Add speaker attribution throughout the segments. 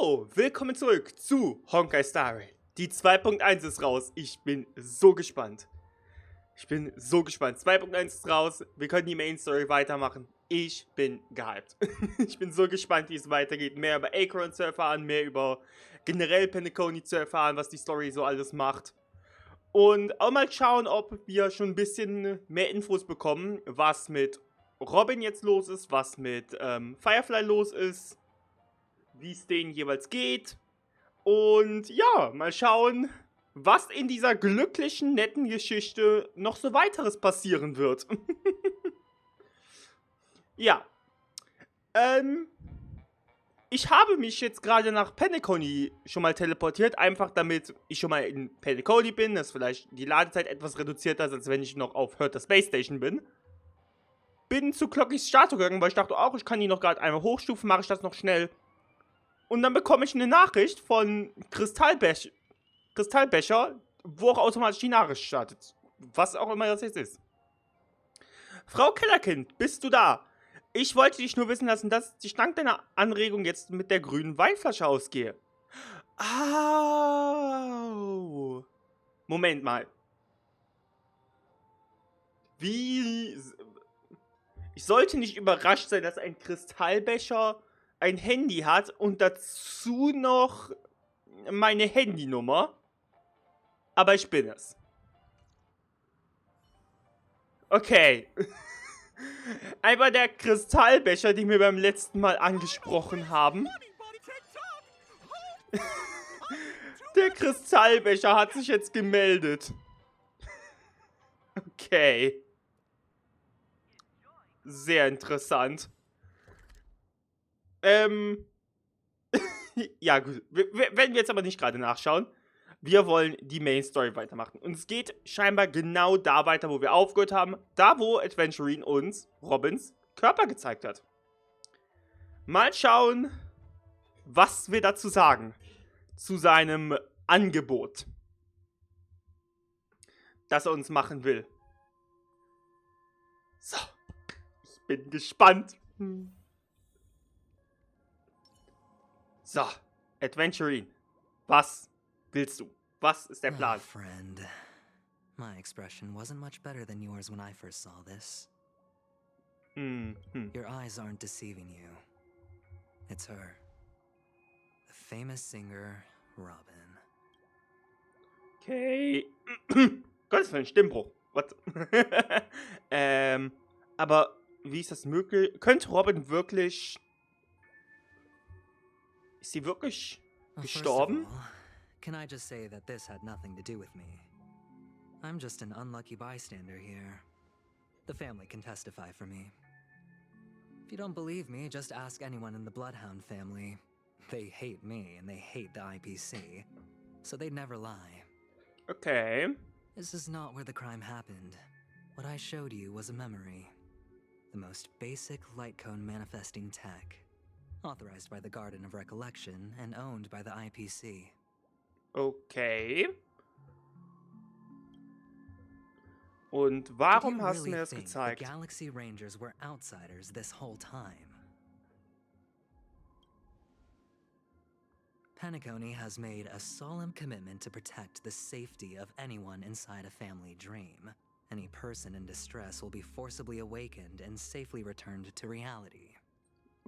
Speaker 1: Hallo, willkommen zurück zu Honkai Star Rail. Die 2.1 ist raus. Ich bin so gespannt. 2.1 ist raus. Wir können die Main Story weitermachen. Ich bin gehypt. Ich bin so gespannt, wie es weitergeht. Mehr über Acheron zu erfahren, mehr über generell Penacony zu erfahren, was die Story so alles macht. Und auch mal schauen, ob wir schon ein bisschen mehr Infos bekommen, was mit Robin jetzt los ist, was mit Firefly los ist, wie es denen jeweils geht. Und ja, mal schauen, was in dieser glücklichen, netten Geschichte noch so weiteres passieren wird. Ja. Ich habe mich jetzt gerade nach Penacony schon mal teleportiert, einfach damit ich schon mal in Penacony bin, dass vielleicht die Ladezeit etwas reduzierter ist, als wenn ich noch auf Hurt the Space Station bin. Bin zu Clockys Statue gegangen, weil ich dachte auch, ich kann die noch gerade einmal hochstufen, mache ich das noch schnell. Und dann bekomme ich eine Nachricht von Kristallbecher, wo auch automatisch die Nachricht startet. Was auch immer das jetzt ist. Frau Kellerkind, bist du da? Ich wollte dich nur wissen lassen, dass ich dank deiner Anregung jetzt mit der grünen Weinflasche ausgehe. Au. Moment mal. Wie? Ich sollte nicht überrascht sein, dass ein Kristallbecher ein Handy hat und dazu noch meine Handynummer. Aber ich bin es. Okay. Einmal der Kristallbecher, den wir beim letzten Mal angesprochen haben. Der Kristallbecher hat sich jetzt gemeldet. Okay. Sehr interessant. Ja, gut. Werden wir jetzt aber nicht gerade nachschauen. Wir wollen die Main Story weitermachen. Und es geht scheinbar genau da weiter, wo wir aufgehört haben. Da, wo Adventurine uns Robins Körper gezeigt hat. Mal schauen, was wir dazu sagen. Zu seinem Angebot. Das er uns machen will. So. Ich bin gespannt. So. Adventurine. Was willst du? Was ist der Plan?
Speaker 2: Friend, my expression wasn't much better than yours when I first saw this. Your eyes aren't deceiving you. It's her. The famous singer, Robin.
Speaker 1: Okay. Gottes Willen, Stimmbruch. What? Aber wie ist das möglich? Könnte Robin wirklich... Ist sie wirklich gestorben?
Speaker 2: First of all, can I just say that this had nothing to do with me? I'm just an unlucky bystander here. The family can testify for me. If you don't believe me, just ask anyone in the Bloodhound family. They hate me and they hate the IPC, so they'd never lie.
Speaker 1: Okay.
Speaker 2: This is not where the crime happened. What I showed you was a memory. The most basic light cone manifesting tech. Authorized by the Garden of Recollection and owned by the IPC.
Speaker 1: Okay. Und warum hast du mir das gezeigt?
Speaker 2: The Galaxy Rangers were outsiders this whole time. Penacony has made a solemn commitment to protect the safety of anyone inside a family dream. Any person in distress will be forcibly awakened and safely returned to reality.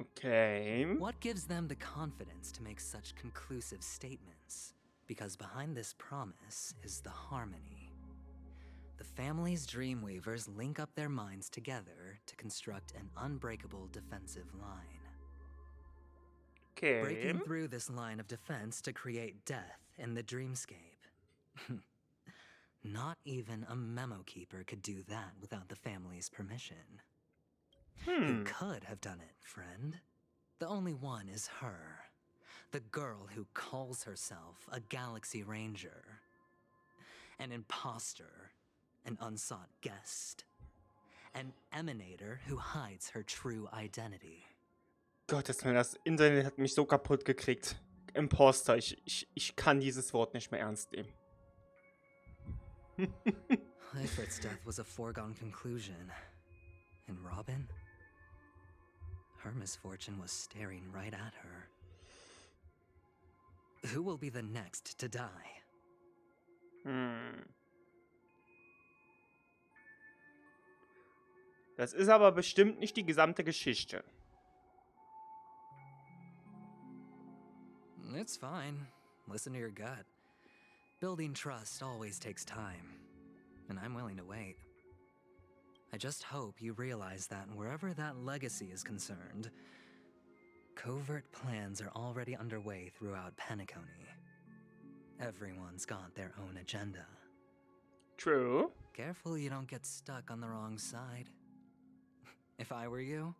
Speaker 1: Okay.
Speaker 2: What gives them the confidence to make such conclusive statements? Because behind this promise is the harmony. The family's Dreamweavers link up their minds together to construct an unbreakable defensive line.
Speaker 1: Okay.
Speaker 2: Breaking through this line of defense to create death in the dreamscape. Not even a memo keeper could do that without the family's permission. Who could have done it, friend? The only one is her. The girl who calls herself a Galaxy Ranger. An imposter. An unsought guest. An emanator who hides her true identity.
Speaker 1: Gottes Willen, das Internet hat mich so kaputt gekriegt. Imposter, ich kann dieses Wort nicht mehr ernst nehmen.
Speaker 2: Ifrit's death was a foregone conclusion. And Robin? Her misfortune was staring right at her. Who will be the next to die?
Speaker 1: Das ist aber bestimmt nicht die gesamte Geschichte.
Speaker 2: It's fine. Listen to your gut. Building trust always takes time, and I'm willing to wait. I just hope you realize that wherever that legacy is concerned, covert plans are already underway throughout Penacony. Everyone's got their own agenda.
Speaker 1: True.
Speaker 2: Careful you don't get stuck on the wrong side. If I were you,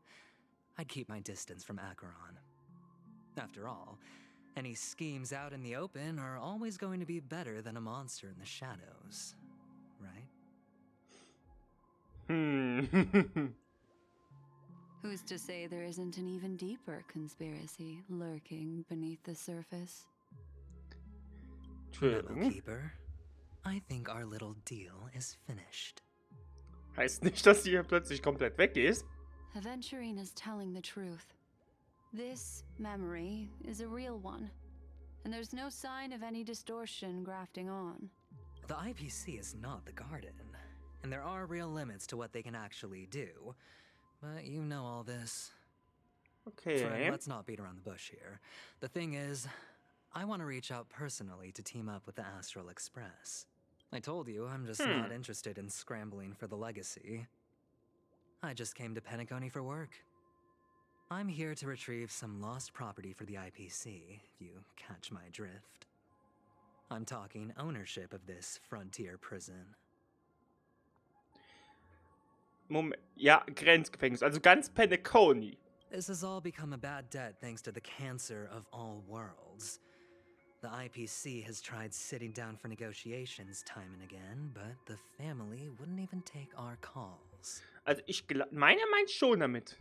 Speaker 2: I'd keep my distance from Acheron. After all, any schemes out in the open are always going to be better than a monster in the shadows, right?
Speaker 3: Who's to say there isn't an even deeper conspiracy lurking beneath the surface?
Speaker 1: True.
Speaker 2: Keeper, I think our little deal is finished.
Speaker 1: Heißt nicht, dass sie hier plötzlich komplett weg ist.
Speaker 3: Aventurine is telling the truth. This memory is a real one, and there's no sign of any distortion grafting on.
Speaker 2: The IPC is not the Garden, and there are real limits to what they can actually do. But you know all this.
Speaker 1: Okay.
Speaker 2: Friend, let's not beat around the bush here. The thing is, I want to reach out personally to team up with the Astral Express. I told you I'm just not interested in scrambling for the legacy. I just came to Penacony for work. I'm here to retrieve some lost property for the IPC, if you catch my drift. I'm talking ownership of this frontier prison.
Speaker 1: Moment. Ja, Grenzgefängnis. Also ganz Penacony.
Speaker 2: This has all become a bad debt thanks to the cancer of all worlds. The IPC has tried sitting down for negotiations time and again, but the family wouldn't even take our calls.
Speaker 1: Also ich meine meint schon damit.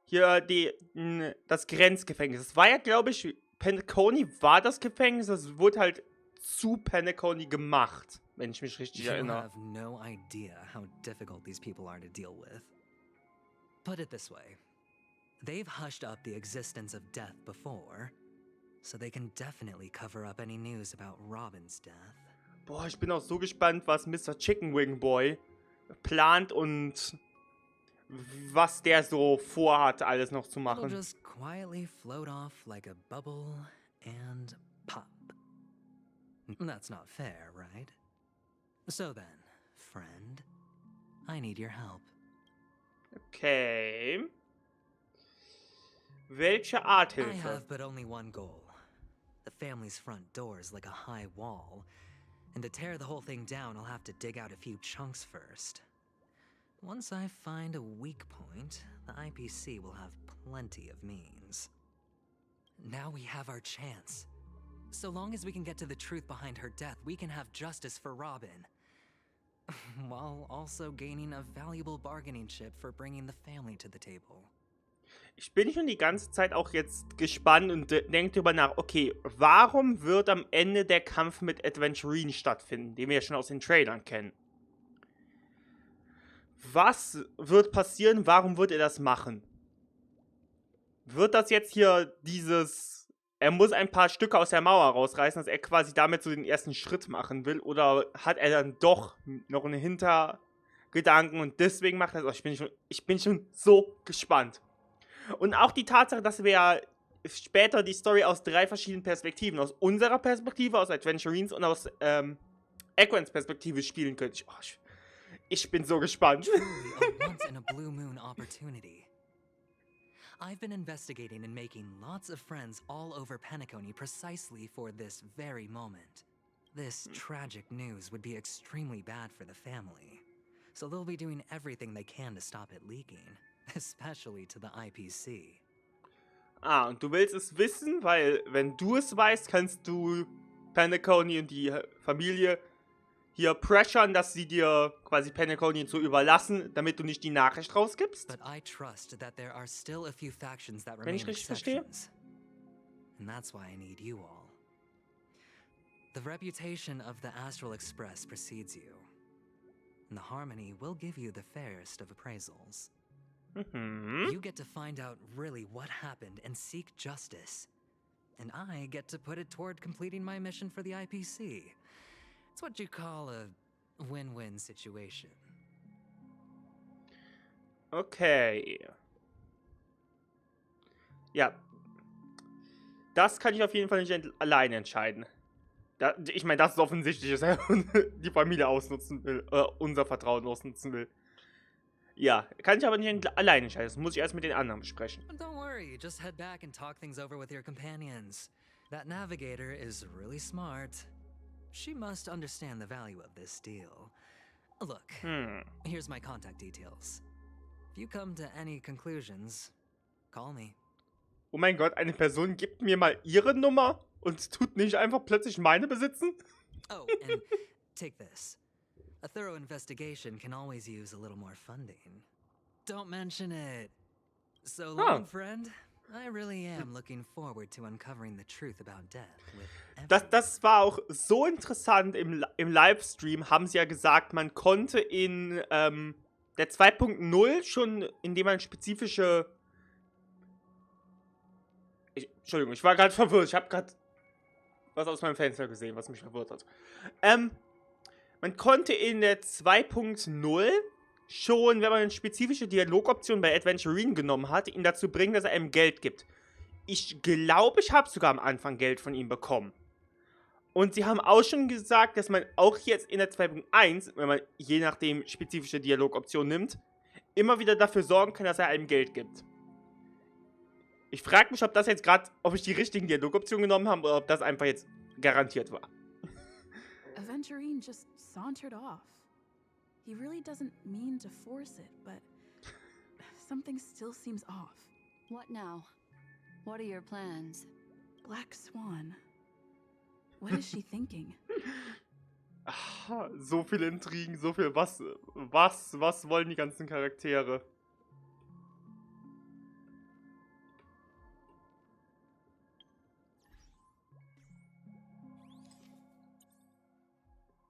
Speaker 1: Hier das Grenzgefängnis. Das war ja, glaube ich, Penacony war das Gefängnis. Das wurde halt zu Penacony gemacht, wenn ich mich richtig
Speaker 2: You
Speaker 1: erinnere.
Speaker 2: have no idea how difficult these people are to deal with. Put it this way. They've hushed up the existence of death before, so they can definitely cover up any news about Robin's death.
Speaker 1: Boah, ich bin auch so gespannt, was Mr. Chicken Wing Boy plant und was der so vorhat, alles noch zu
Speaker 2: It'll
Speaker 1: machen.
Speaker 2: just quietly float off like a bubble and pop. That's not fair, right? So then, friend, I need your help.
Speaker 1: Okay. Welche Art
Speaker 2: I
Speaker 1: Hilfe?
Speaker 2: have but only one goal. The family's front door is like a high wall, and to tear the whole thing down, I'll have to dig out a few chunks first. Once I find a weak point, the IPC will have plenty of means. Now we have our chance. So long as we can get to the truth behind her death, we can have justice for Robin. While also gaining a valuable bargaining chip for bringing the family to the table.
Speaker 1: Ich bin schon die ganze Zeit auch jetzt gespannt und denke drüber nach, okay, warum wird am Ende der Kampf mit Aventurine stattfinden, den wir ja schon aus den Trailern kennen? Was wird passieren? Warum wird er das machen? Wird das jetzt hier er muss ein paar Stücke aus der Mauer rausreißen, dass er quasi damit so den ersten Schritt machen will? Oder hat er dann doch noch einen Hintergedanken und deswegen macht er das? Ich bin schon so gespannt. Und auch die Tatsache, dass wir ja später die Story aus 3 verschiedenen Perspektiven, aus unserer Perspektive, aus Aventurines und aus Eckrons Perspektive spielen können. Ich bin so gespannt.
Speaker 2: Truly a once in a blue moon opportunity. I've been investigating and making lots of friends all over Penacony precisely for this very moment. This tragic news would be extremely bad for the family, so they'll be doing everything they can to stop it leaking, especially to the IPC.
Speaker 1: Ah, und du willst es wissen, weil wenn du es weißt, kannst du Penacony und die Familie hier pressuren, dass sie dir quasi Penacony zu überlassen, damit du nicht die Nachricht rausgibst.
Speaker 2: But I trust that there are still a few factions that
Speaker 1: Wenn
Speaker 2: remain
Speaker 1: ich richtig verstehe.
Speaker 2: exceptions. And that's why I need you all. The reputation of the Astral Express precedes you. And the Harmony will give you the fairest of appraisals. You get to find out really what happened and seek justice. and I get to put it toward completing my mission for the IPC. It's what you call a win-win situation.
Speaker 1: Okay. Ja. Das kann ich auf jeden Fall nicht alleine entscheiden. Ich meine, das ist offensichtlich, dass er die Familie ausnutzen will, unser Vertrauen ausnutzen will. Ja, kann ich aber nicht alleine entscheiden. Das muss ich erst mit den anderen besprechen.
Speaker 2: Don't worry, just head back and talk things over with your companions. That navigator is really smart. She must understand the value of this deal. Look, here's my contact details. If you come to any conclusions, call me.
Speaker 1: Oh mein Gott, eine Person gibt mir mal ihre Nummer und tut nicht einfach plötzlich meine besitzen?
Speaker 2: Oh, and take this. A thorough investigation can always use a little more funding. Don't mention it. So long, friend. I really am looking forward to uncovering the truth about death with
Speaker 1: Das war auch so interessant. Im Livestream haben sie ja gesagt, man konnte in der 2.0 schon, indem man spezifische... Entschuldigung, ich war gerade verwirrt. Ich habe gerade was aus meinem Fenster gesehen, was mich verwirrt hat. Man konnte in der 2.0 schon, wenn man eine spezifische Dialogoption bei Adventurine genommen hat, ihn dazu bringen, dass er einem Geld gibt. Ich glaube, ich habe sogar am Anfang Geld von ihm bekommen. Und sie haben auch schon gesagt, dass man auch jetzt in der 2.1, wenn man je nachdem spezifische Dialogoption nimmt, immer wieder dafür sorgen kann, dass er einem Geld gibt. Ich frage mich, ob das jetzt gerade, ob ich die richtigen Dialogoptionen genommen habe oder ob das einfach jetzt garantiert war.
Speaker 4: Aventurine just sauntered off. He really doesn't mean to force it, but something still seems off.
Speaker 3: What now? What are your plans?
Speaker 4: Black Swan. What is she thinking?
Speaker 1: So viele Intrigen, so viel. Was wollen die ganzen Charaktere?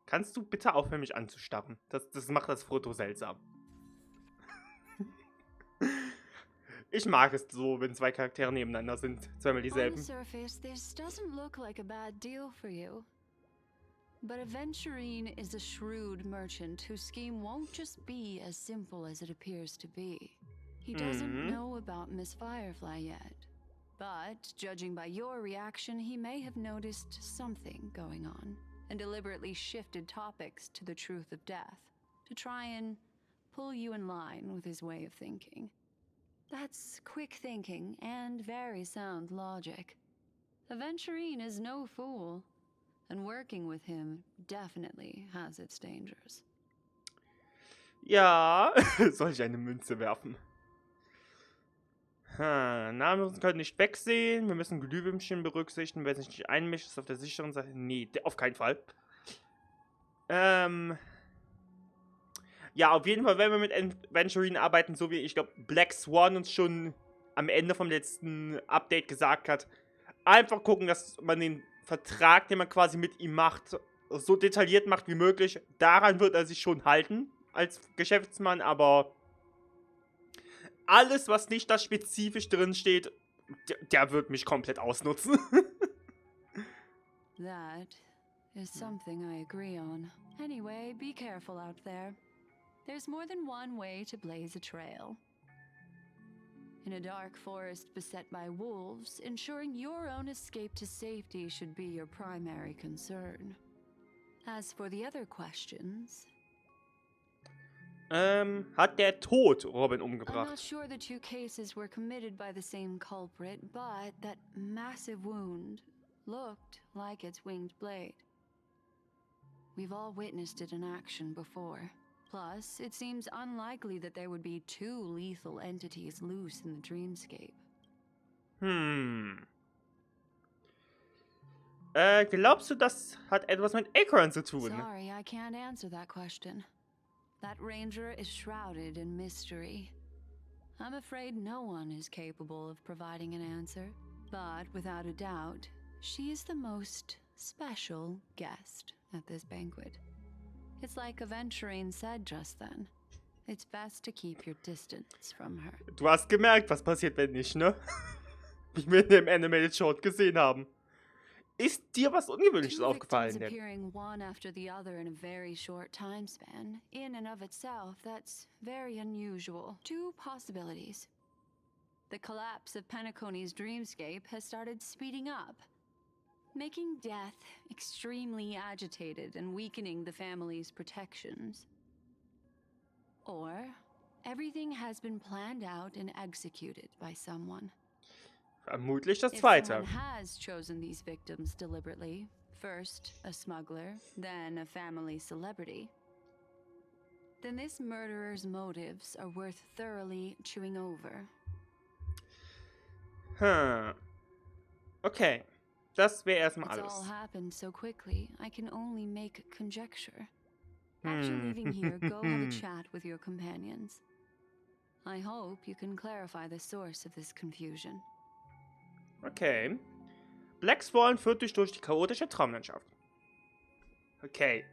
Speaker 1: Kannst du bitte aufhören, mich anzustarren? Das macht das Foto seltsam. Ich mag es so, wenn zwei Charaktere nebeneinander sind. Zweimal
Speaker 3: On the
Speaker 1: dieselben.
Speaker 3: surface, this doesn't look like a bad deal for you. But Aventurine is a shrewd merchant whose scheme won't just be as simple as it appears to be. He doesn't know about Miss Firefly yet. But, judging by your reaction, he may have noticed something going on and deliberately shifted topics to the truth of death to try and pull you in line with his way of thinking. That's quick thinking and very sound logic. Aventurine is no fool, and working with him definitely has its dangers.
Speaker 1: Ja, soll ich eine Münze werfen? Namen können nicht wegsehen. Wir müssen Glühwürmchen berücksichtigen. Wer sich nicht einmischt, ist auf der sicheren Seite. Nee, auf keinen Fall. Ja, auf jeden Fall, wenn wir mit Aventurine arbeiten, so wie ich glaube, Black Swan uns schon am Ende vom letzten Update gesagt hat, einfach gucken, dass man den Vertrag, den man quasi mit ihm macht, so detailliert macht wie möglich. Daran wird er sich schon halten als Geschäftsmann, aber alles, was nicht da spezifisch drin steht, der wird mich komplett ausnutzen.
Speaker 3: That is something I agree on. Anyway, be careful out there. There's more than one way to blaze a trail. In a dark forest beset by wolves, ensuring your own escape to safety should be your primary concern. As for the other questions...
Speaker 1: Hat der Tod Robin
Speaker 3: I'm not
Speaker 1: umgebracht?
Speaker 3: sure the two cases were committed by the same culprit, but that massive wound looked like its winged blade. We've all witnessed it in action before. Plus, it seems unlikely that there would be two lethal entities loose in the dreamscape.
Speaker 1: Glaubst du, das hat etwas mit Acorn zu tun?
Speaker 3: Sorry, I can't answer that question. That ranger is shrouded in mystery. I'm afraid no one is capable of providing an answer. But without a doubt, she is the most special guest at this banquet. It's like Aventurine said just then. It's best to keep your distance from her.
Speaker 1: Du hast gemerkt, was passiert, wenn nicht, ne? wie wir in dem Animated Short gesehen haben. Ist dir was Ungewöhnliches
Speaker 3: Two
Speaker 1: aufgefallen,
Speaker 3: victims
Speaker 1: denn?
Speaker 3: appearing one after the other in a very short time span, in and of itself, that's very unusual. Two possibilities. The collapse of Penacony's dreamscape has started speeding up, making death extremely agitated and weakening the family's protections. Or everything has been planned out and executed by someone.
Speaker 1: Vermutlich das
Speaker 3: If
Speaker 1: Zweite.
Speaker 3: someone has chosen these victims deliberately, first a smuggler, then a family celebrity, then this murderer's motives are worth thoroughly chewing over.
Speaker 1: Okay, das wäre erstmal
Speaker 3: It's all
Speaker 1: alles.
Speaker 3: happened so quickly, I can only make conjecture. After leaving here, go have a chat with your companions. I hope you can clarify the source of this confusion.
Speaker 1: Okay. Black Swan führt dich durch die chaotische Traumlandschaft. Okay.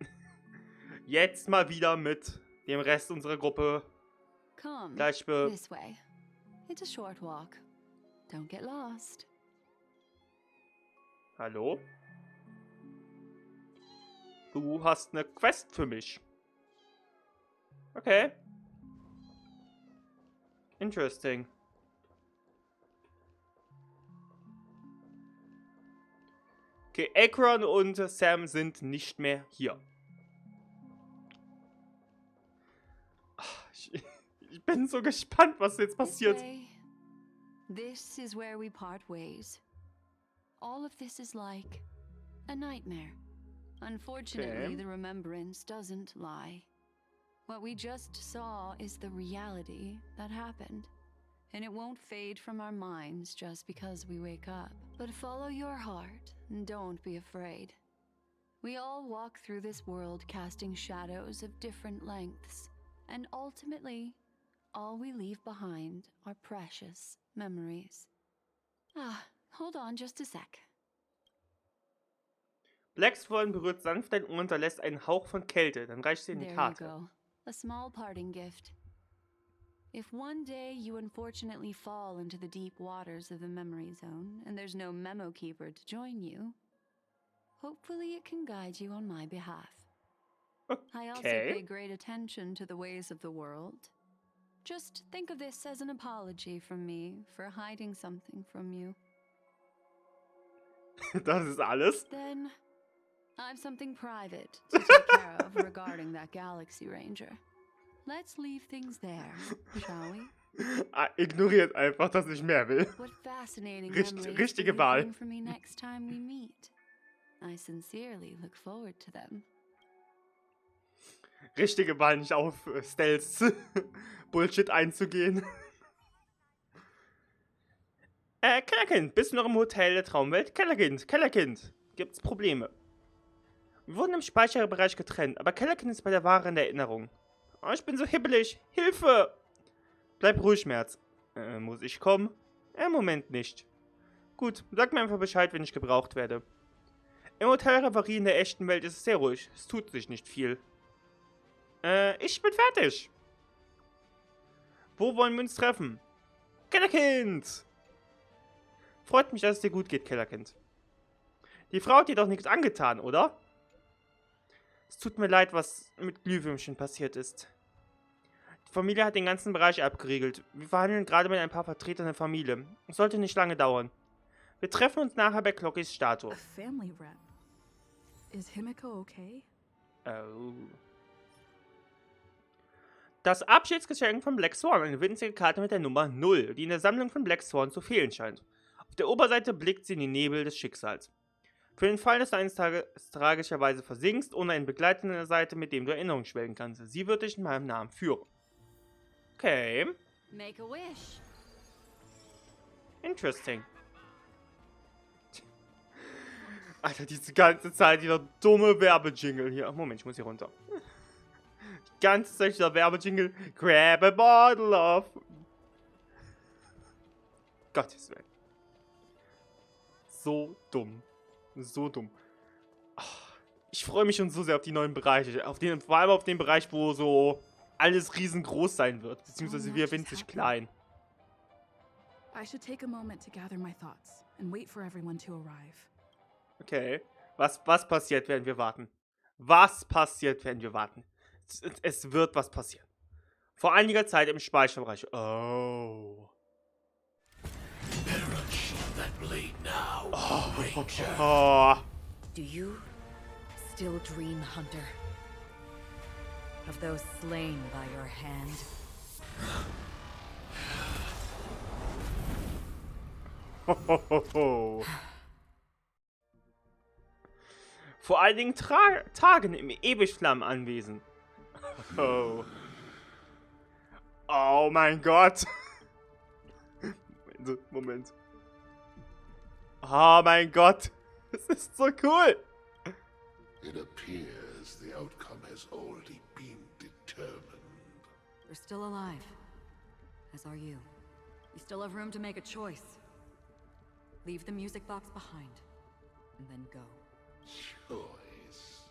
Speaker 1: Jetzt mal wieder mit dem Rest unserer Gruppe.
Speaker 3: Come,
Speaker 1: Gleich
Speaker 3: this way. It's a short walk. Don't get lost.
Speaker 1: Hallo? Du hast eine Quest für mich. Okay. Interesting. Okay, Akron und Sam sind nicht mehr hier. Ich bin so gespannt, was jetzt passiert.
Speaker 3: This way. This is where we part ways. All of this is like a nightmare. Unfortunately,
Speaker 1: Okay.
Speaker 3: the remembrance doesn't lie. What we just saw is the reality that happened. And it won't fade from our minds just because we wake up. But follow your heart and don't be afraid. We all walk through this world casting shadows of different lengths. And ultimately, all we leave behind are precious memories. Hold on just a sec.
Speaker 1: Black Swan berührt sanft dein Ohr und hinterlässt einen Hauch von Kälte. Dann reicht sie in die
Speaker 3: There you
Speaker 1: Karte.
Speaker 3: go. A small parting gift. If one day you unfortunately fall into the deep waters of the memory zone and there's no memo keeper to join you, hopefully it can guide you on my behalf. I also pay
Speaker 1: Okay.
Speaker 3: great attention to the ways of the world. Just think of this as an apology from me for hiding something from you.
Speaker 1: Das ist alles.
Speaker 3: Then, I've something private to take care of regarding that Galaxy Ranger. Let's leave things there, shall we?
Speaker 1: Ignoriert einfach, dass ich mehr will.
Speaker 3: What fascinating
Speaker 1: Richtige
Speaker 3: memories will you
Speaker 1: Wahl.
Speaker 3: bring for me next time we meet? I sincerely look forward to them.
Speaker 1: Richtige Wahl, nicht auf Stealth Bullshit einzugehen. Kellerkind, bist du noch im Hotel der Traumwelt? Kellerkind, gibt's Probleme? Wir wurden im Speicherbereich getrennt, aber Kellerkind ist bei der wahren Erinnerung. Oh, ich bin so hibbelig. Hilfe! Bleib ruhig, Schmerz. Muss ich kommen? Moment nicht. Gut, sag mir einfach Bescheid, wenn ich gebraucht werde. Im Hotel Reverie in der echten Welt ist es sehr ruhig. Es tut sich nicht viel. Ich bin fertig. Wo wollen wir uns treffen? Kellerkind! Freut mich, dass es dir gut geht, Kellerkind. Die Frau hat dir doch nichts angetan, oder? Es tut mir leid, was mit Glühwürmchen passiert ist. Die Familie hat den ganzen Bereich abgeriegelt. Wir verhandeln gerade mit ein paar Vertretern der Familie. Es sollte nicht lange dauern. Wir treffen uns nachher bei Clockys
Speaker 4: A
Speaker 1: Statue.
Speaker 4: family rep. Is Himiko okay?
Speaker 1: Oh. Das Abschiedsgeschenk von Black Swan, eine winzige Karte mit der Nummer 0, die in der Sammlung von Black Swan zu fehlen scheint. Auf der Oberseite blickt sie in den Nebel des Schicksals. Für den Fall, dass du eines Tages tragischerweise versinkst, ohne einen Begleiter an der Seite, mit dem du Erinnerungen schwelgen kannst. Sie wird dich in meinem Namen führen. Okay.
Speaker 3: Make a wish.
Speaker 1: Interesting. Alter, diese ganze Zeit dieser dumme Werbejingle hier. Moment, ich muss hier runter. Die ganze Zeit dieser Werbejingle. Grab a bottle of... Gottes Willen. So dumm. So dumm. Ich freue mich schon so sehr auf die neuen Bereiche. Vor allem auf den Bereich, wo so alles riesengroß sein wird. Beziehungsweise wir winzig klein.
Speaker 4: I should take a moment to gather my thoughts and wait for everyone to arrive.
Speaker 1: Okay. Was passiert, während wir warten? Was passiert, während wir warten? Es wird was passieren. Vor einiger Zeit im Speicherbereich. Oh. Oh.
Speaker 5: Do you still dream, Hunter? Of those slain by your hand?
Speaker 1: Vor einigen Tagen im Ewigflammenanwesen. Oh. Oh mein Gott. Moment. Oh mein Gott. Das ist so cool.
Speaker 6: It appears the outcome has already been determined.
Speaker 5: You're still alive, as are you. You still have room to make a choice. Leave the music box behind, and then go.
Speaker 6: Choice.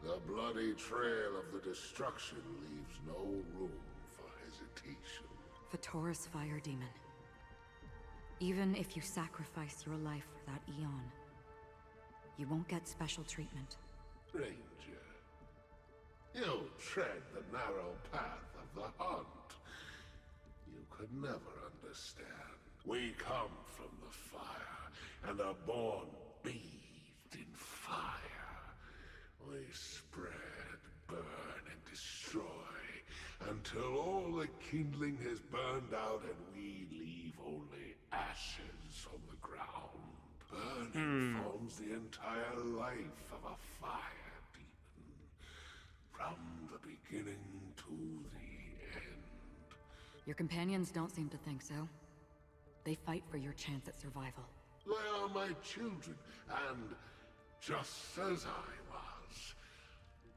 Speaker 6: The bloody trail of the destruction leaves no room for hesitation.
Speaker 5: Fatora's fire demon. Even if you sacrifice your life for that eon, you won't get special treatment.
Speaker 6: Ranger, you tread the narrow path of the hunt. You could never understand. We come from the fire, and are born bathed in fire. We spread, burn, and destroy, until all the kindling has burned out and we leave only ashes on the ground. Burning forms the entire life of a fire demon, from the beginning to the end.
Speaker 5: Your companions don't seem to think so. They fight for your chance at survival.
Speaker 6: They are my children, and just as I was,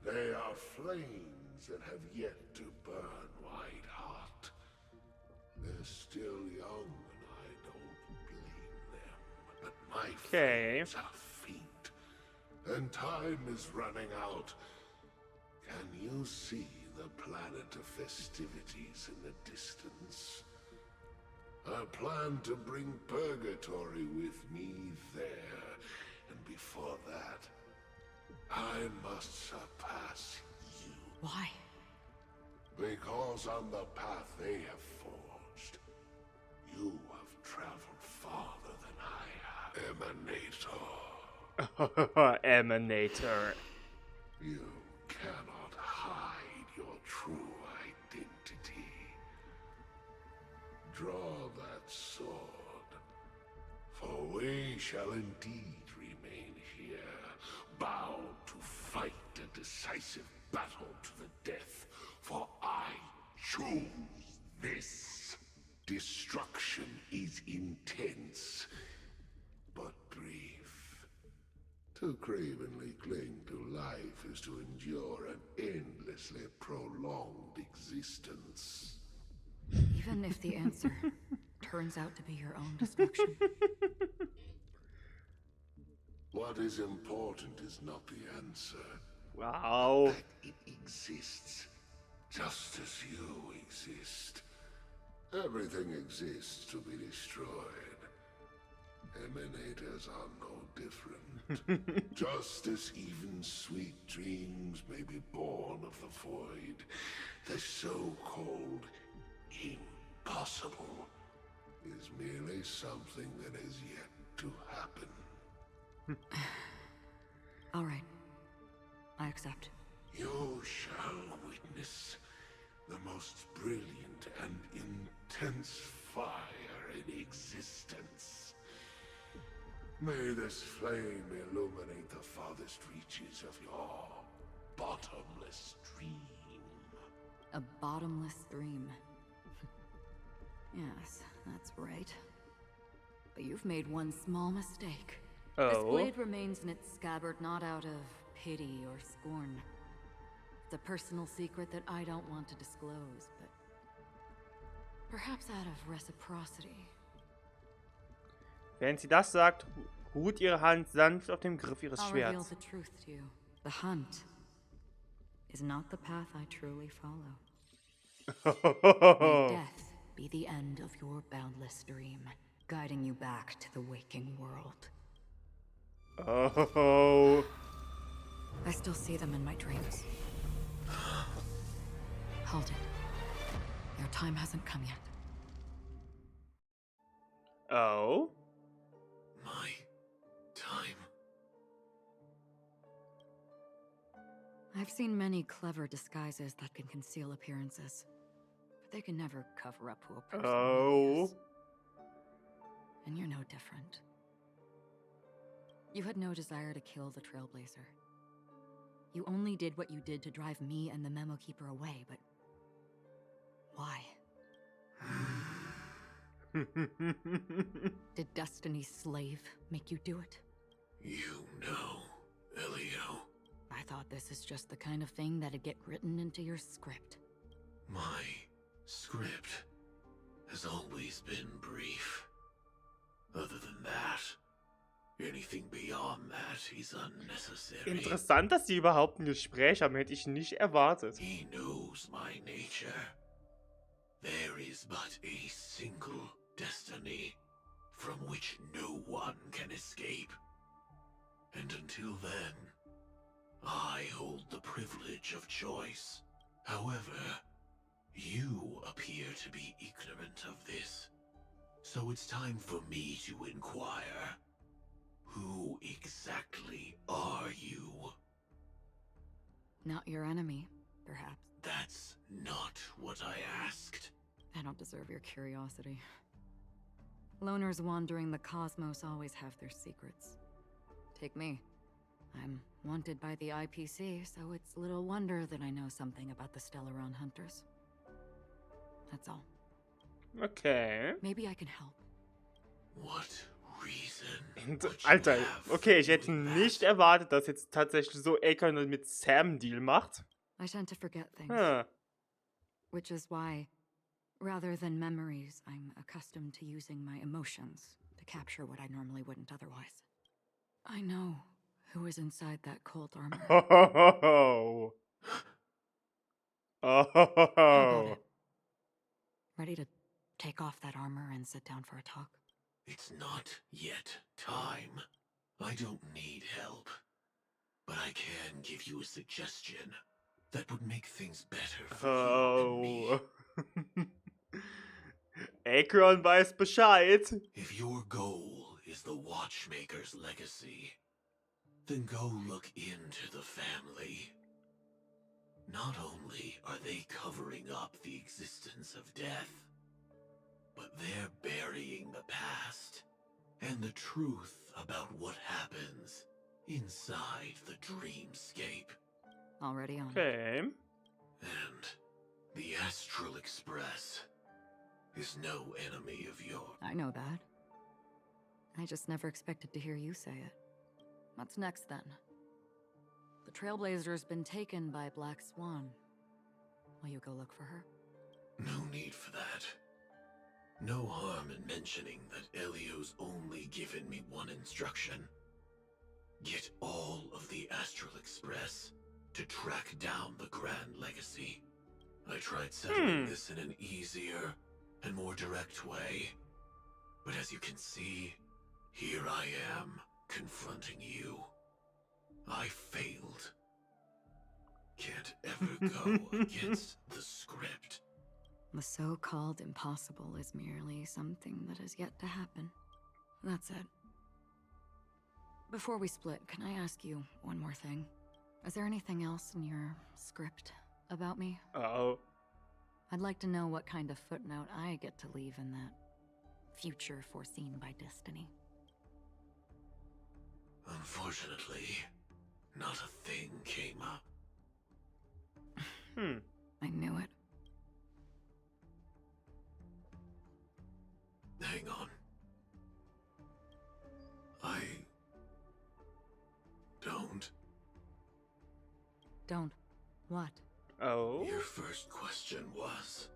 Speaker 6: they are flames that have yet to burn white hot. They're still young, and I don't blame them. But my flames are faint, and time is running out. Can you see the planet of festivities in the distance? I plan to bring purgatory with me there, and before that, I must surpass you.
Speaker 5: Why?
Speaker 6: Because on the path they have forged, you have traveled farther than I have. Emanator.
Speaker 1: Emanator.
Speaker 6: You cannot hide your true identity. Draw that sword, for we shall indeed remain here, bound to fight a decisive battle to the death, for I choose this. Destruction is intense, but brief. To cravenly cling to life is to endure an endlessly prolonged existence.
Speaker 5: Even if the answer turns out to be your own destruction.
Speaker 6: What is important is not the answer,
Speaker 1: Wow.
Speaker 6: that it exists, just as you exist. Everything exists to be destroyed. Emanators are no different. Just as even sweet dreams may be born of the void, the so-called impossible is merely something that has yet to happen.
Speaker 5: All right. I accept.
Speaker 6: You shall witness the most brilliant and intense fire in existence. May this flame illuminate the farthest reaches of your bottomless dream.
Speaker 5: A bottomless dream. Yes, that's right. But you've made one small mistake. This
Speaker 1: Oh.
Speaker 5: blade remains in its scabbard not out of pity or scorn. It's a personal secret that I don't want to disclose, but perhaps out of reciprocity.
Speaker 1: Während sie das sagt, ruht ihre Hand sanft auf dem Griff ihres
Speaker 5: I'll reveal
Speaker 1: Schwerts.
Speaker 5: the truth to you. The hunt is not the path I truly follow. May death be the end of your boundless dream, guiding you back to the waking world.
Speaker 1: Oh.
Speaker 5: I still see them in my dreams. Hold it. Your time hasn't come yet.
Speaker 1: Oh.
Speaker 6: My time.
Speaker 5: I've seen many clever disguises that can conceal appearances, but they can never cover up who a person really is. And you're no different. You had no desire to kill the Trailblazer. You only did what you did to drive me and the Memo Keeper away, but why? Did Destiny's slave make you do it?
Speaker 6: You know, Elio.
Speaker 5: I thought this is just the kind of thing that'd get written into your script.
Speaker 6: My script has always been brief. Other than that, anything beyond that is unnecessary.
Speaker 1: Interessant, dass sie überhaupt ein Gespräch haben, hätte ich nicht erwartet.
Speaker 6: He knows my nature. There is but a single destiny from which no one can escape. And until then, I hold the privilege of choice. However, you appear to be ignorant of this. So it's time for me to inquire. Who exactly are you?
Speaker 5: Not your enemy, perhaps.
Speaker 6: That's not what I asked.
Speaker 5: I don't deserve your curiosity. Loners wandering the cosmos always have their secrets. Take me. I'm wanted by the IPC, so it's little wonder that I know something about the Stellaron Hunters. That's all.
Speaker 1: Okay.
Speaker 5: Maybe I can help.
Speaker 6: What reason
Speaker 1: Und,
Speaker 6: would you
Speaker 1: Alter,
Speaker 6: have
Speaker 1: okay, ich
Speaker 6: for
Speaker 1: hätte
Speaker 6: doing
Speaker 1: nicht
Speaker 6: that?
Speaker 1: erwartet, dass jetzt tatsächlich so Akon mit Sam einen Deal macht.
Speaker 5: I tend to forget things,
Speaker 1: Hm.
Speaker 5: which is why, rather than memories, I'm accustomed to using my emotions to capture what I normally wouldn't otherwise. I know who is inside that cult armor.
Speaker 1: Oh.
Speaker 5: How about
Speaker 1: Oh.
Speaker 5: it? Ready to take off that armor and sit down for a talk?
Speaker 6: It's not yet time. I don't need help. But I can give you a suggestion that would make things better for you and me.
Speaker 1: Oh. Akron weiß Bescheid.
Speaker 6: If your goal is the Watchmaker's legacy, then go look into the family. Not only are they covering up the existence of death, but they're burying the past and the truth about what happens inside the dreamscape.
Speaker 5: Already on it.
Speaker 1: Okay.
Speaker 6: And the Astral Express is no enemy of yours.
Speaker 5: I know that. I just never expected to hear you say it. What's next then? The Trailblazer's been taken by Black Swan. Will you go look for her?
Speaker 6: No need for that. No harm in mentioning that Elio's only given me one instruction. Get all of the Astral Express to track down the Grand Legacy. I tried settling this in an easier and more direct way. But as you can see, here I am, confronting you. I failed. Can't ever go against the script.
Speaker 5: The so-called impossible is merely something that has yet to happen. That's it. Before we split, can I ask you one more thing? Is there anything else in your script about me?
Speaker 1: Oh.
Speaker 5: I'd like to know what kind of footnote I get to leave in that future foreseen by destiny.
Speaker 6: Unfortunately, not a thing came up.
Speaker 5: I knew it.
Speaker 6: Hang on. I don't.
Speaker 5: Don't. What?
Speaker 1: Oh.
Speaker 6: Your first question was,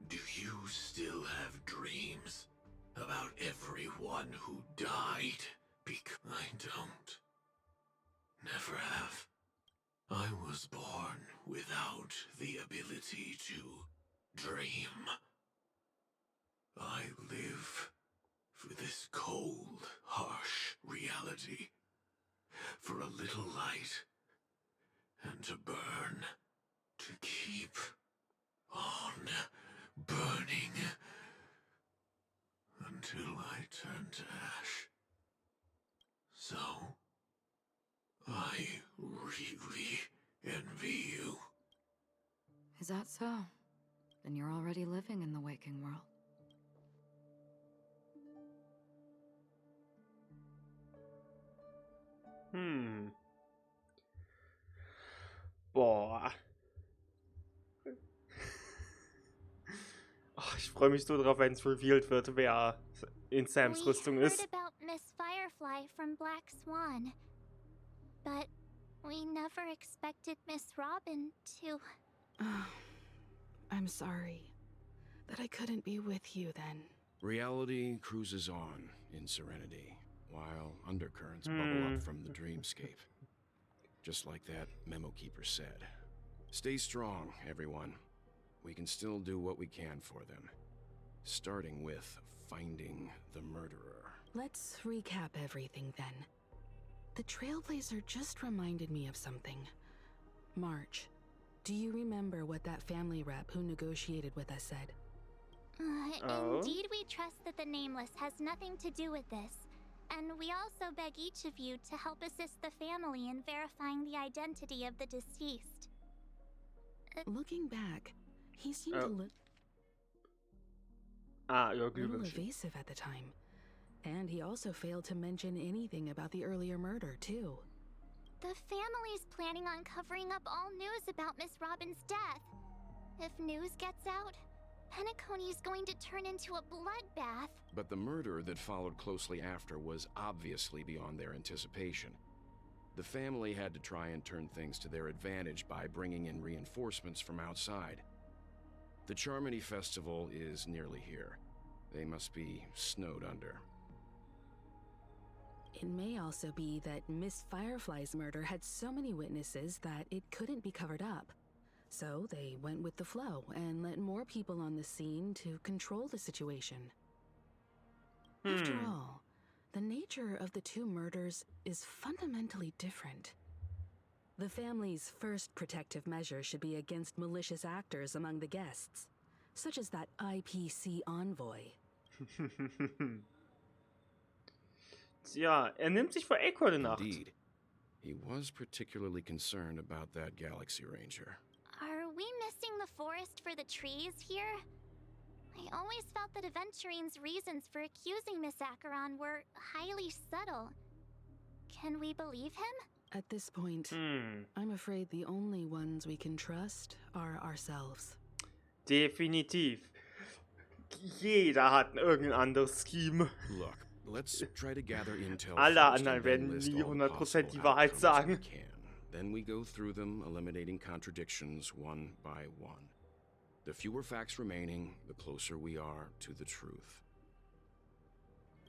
Speaker 6: do you still have dreams about everyone who died? Because I don't. Never have. I was born without the ability to dream. I live for this cold, harsh reality. For a little light. And to burn. To keep on burning. Until I turn to ash. So, I really envy you.
Speaker 5: Is that so? Then you're already living in the waking world.
Speaker 1: Boah. Oh, ich freue mich so drauf, wenn es revealed wird, wer in Sams Rüstung
Speaker 7: We
Speaker 1: ist.
Speaker 7: heard about Miss Firefly from Black Swan. But we never expected Miss Robin to...
Speaker 4: I'm sorry that I couldn't be with you then.
Speaker 8: Reality cruises on in serenity, while undercurrents bubble up from the dreamscape. Just like that memo keeper said. Stay strong, everyone. We can still do what we can for them. Starting with finding the murderer.
Speaker 4: Let's recap everything then. The Trailblazer just reminded me of something. March, do you remember what that family rep who negotiated with us said?
Speaker 7: Indeed, we trust that the Nameless has nothing to do with this. And we also beg each of you to help assist the family in verifying the identity of the deceased.
Speaker 4: Looking back, he seemed a little evasive at the time. And he also failed to mention anything about the earlier murder, too.
Speaker 7: The family's planning on covering up all news about Miss Robin's death. If news gets out, Penacony's going to turn into a bloodbath.
Speaker 8: But the murder that followed closely after was obviously beyond their anticipation. The family had to try and turn things to their advantage by bringing in reinforcements from outside. The Charmony Festival is nearly here. They must be snowed under.
Speaker 4: It may also be that Miss Firefly's murder had so many witnesses that it couldn't be covered up. So they went with the flow and let more people on the scene to control the situation. After all, the nature of the two murders is fundamentally different. The family's first protective measure should be against malicious actors among the guests, such as that IPC envoy.
Speaker 1: Tja, nimmt sich vor Acorn in Acht.
Speaker 8: Indeed. He was particularly concerned about that Galaxy Ranger.
Speaker 7: Are we missing the forest for the trees here? I always felt that Aventurine's reasons for accusing Miss Acheron were highly subtle. Can we believe him?
Speaker 4: At this point, I'm afraid the only ones we can trust are ourselves.
Speaker 1: Definitiv. Jeder hat irgendein anderes Scheme.
Speaker 8: Look, let's try to gather intel
Speaker 1: Alle
Speaker 8: first
Speaker 1: anderen
Speaker 8: and then
Speaker 1: werden
Speaker 8: list
Speaker 1: nie
Speaker 8: all
Speaker 1: 100%
Speaker 8: possible
Speaker 1: die Wahrheit
Speaker 8: outcomes
Speaker 1: sagen.
Speaker 8: we can. Then we go through them, eliminating contradictions one by one. The fewer facts remaining, the closer we are to the truth.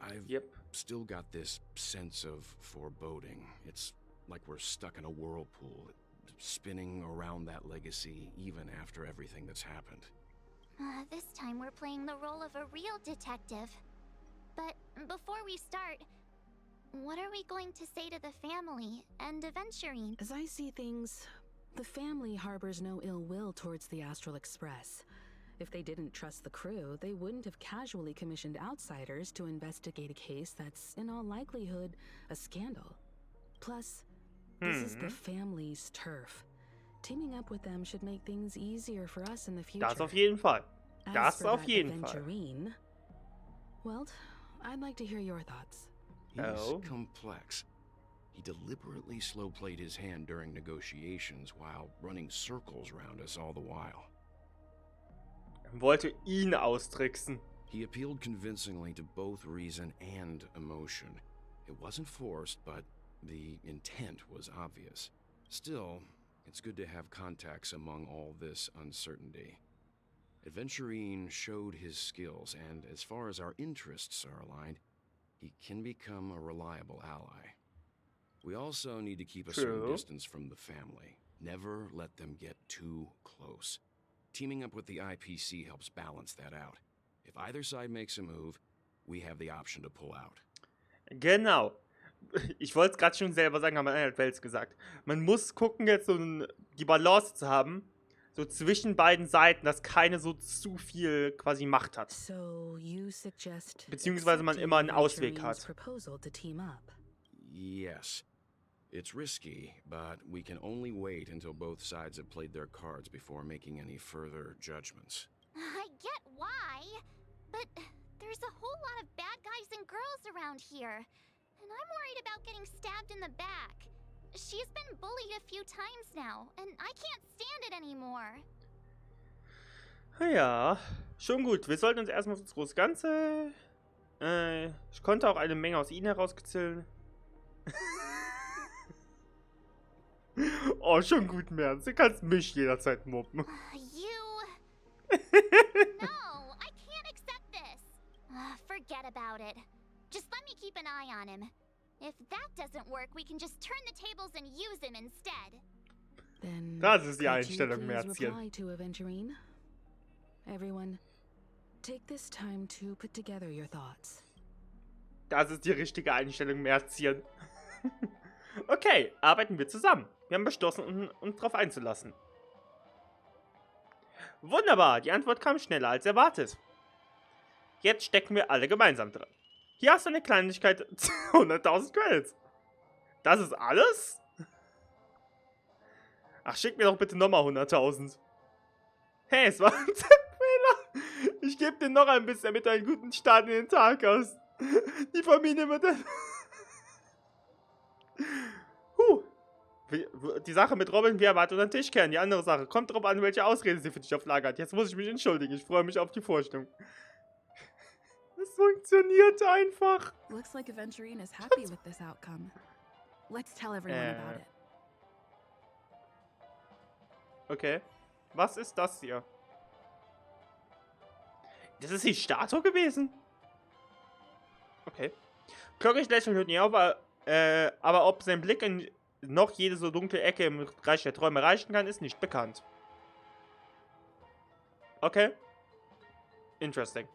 Speaker 8: I've still got this sense of foreboding. It's like we're stuck in a whirlpool, spinning around that legacy even after everything that's happened.
Speaker 7: This time we're playing the role of a real detective. But before we start, what are we going to say to the family and Aventurine?
Speaker 4: As I see things, the family harbors no ill will towards the Astral Express. If they didn't trust the crew, they wouldn't have casually commissioned outsiders to investigate a case that's, in all likelihood, a scandal. Plus, this is the family's turf. Teaming up with them should make things easier for us in the future.
Speaker 1: Das auf jeden Fall.
Speaker 4: As
Speaker 1: Das
Speaker 4: for
Speaker 1: auf
Speaker 4: that
Speaker 1: jeden Fall.
Speaker 4: Aventurine, well, I'd like to hear your thoughts.
Speaker 8: He's complex. He deliberately slow-played his hand during negotiations while running circles around us all the while.
Speaker 1: Wollte ihn austricksen.
Speaker 8: He appealed convincingly to both reason and emotion. It wasn't forced, but the intent was obvious. Still, it's good to have contacts among all this uncertainty. Aventurine showed his skills, and as far as our interests are aligned, he can become a reliable ally. We also need to keep a certain distance from the family. Never let them get too close. Teaming up with the IPC helps balance that out. If either side makes a move, we have the option to pull out.
Speaker 1: Genau. Ich wollte es gerade schon selber sagen, aber er hat Wels gesagt. Man muss gucken, jetzt so die Balance zu haben, so zwischen beiden Seiten, dass keine so zu viel quasi Macht hat.
Speaker 4: So you suggest
Speaker 1: Beziehungsweise man immer einen Ausweg hat.
Speaker 4: proposal to team up.
Speaker 8: Yes. It's risky, but we can only wait until both sides have played their cards before making any further judgments.
Speaker 7: I get why, but there's a whole lot of bad guys and girls around here, and I'm worried about getting stabbed in the back. She's been bullied a few times now, and I can't stand it anymore.
Speaker 1: Ja, schon gut. Wir sollten uns erstmal auf das große Ganze... ich konnte auch eine Menge aus ihnen herauskitzeln. Oh, schon gut, Merz. Du kannst mich jederzeit mobben.
Speaker 7: No, I can't accept this. Forget about it. Just let me keep an eye on him. If that doesn't work, we can just turn the tables and use him instead.
Speaker 4: Then
Speaker 1: Das ist die
Speaker 4: could you
Speaker 1: Einstellung,
Speaker 4: please
Speaker 1: Märzchen.
Speaker 4: reply to Aventurine? Everyone, take this time to put together your thoughts.
Speaker 1: Das ist die richtige Einstellung, Märzchen. Okay, arbeiten wir zusammen. Wir haben beschlossen, uns darauf einzulassen. Wunderbar, die Antwort kam schneller als erwartet. Jetzt stecken wir alle gemeinsam drin. Hier hast du eine Kleinigkeit, 100.000 Credits. Das ist alles? Ach, schick mir doch bitte nochmal 100.000. Hey, es war ein Tippfehler. Ich gebe dir noch ein bisschen, damit du einen guten Start in den Tag hast. Die Familie wird dann... Die Sache mit Robin, wie erwartet, unter den Tisch kehren. Die andere Sache. Kommt drauf an, welche Ausrede sie für dich auf Lager hat. Jetzt muss ich mich entschuldigen. Ich freue mich auf die Vorstellung. Es funktioniert einfach.
Speaker 4: Looks like Aventurine is happy with this outcome. Let's tell everyone about it.
Speaker 1: Okay. Was ist das hier? Das ist die Statue gewesen? Okay. Glockisch lächeln hört nicht auf, aber ob sein Blick in noch jede so dunkle Ecke im Reich der Träume reichen kann, ist nicht bekannt. Okay. Interesting.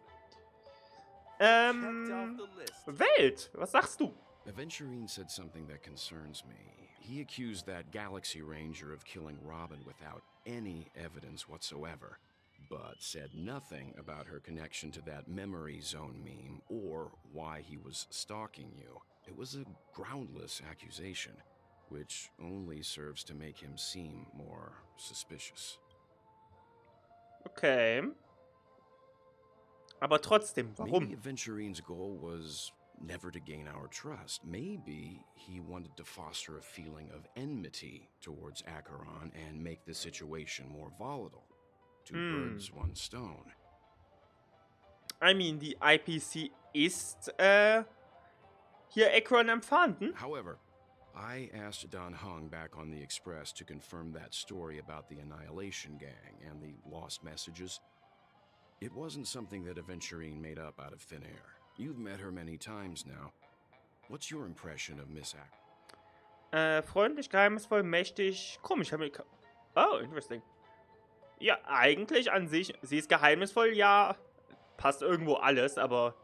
Speaker 1: Welt, was sagst du?
Speaker 8: Aventurine said something that concerns me. He accused that Galaxy Ranger of killing Robin without any evidence whatsoever, but said nothing about her connection to that memory zone meme or why he was stalking you. It was a groundless accusation, which only serves to make him seem more suspicious.
Speaker 1: Okay. Aber trotzdem, warum?
Speaker 8: Maybe Aventurine's goal was never to gain our trust. Maybe he wanted to foster a feeling of enmity towards Acheron and make the situation more volatile. Two birds, one stone.
Speaker 1: I mean, die IPC ist, hier Acheron empfanden.
Speaker 8: However, I asked Don Hung back on the Express to confirm that story about the Annihilation Gang and the lost messages. It wasn't something that Aventurine made up out of thin air. You've met her many times now. What's your impression of Miss Ack?
Speaker 1: Freundlich, geheimnisvoll, mächtig, komisch. Oh, interesting. Ja, eigentlich an sich, sie ist geheimnisvoll, ja, passt irgendwo alles, aber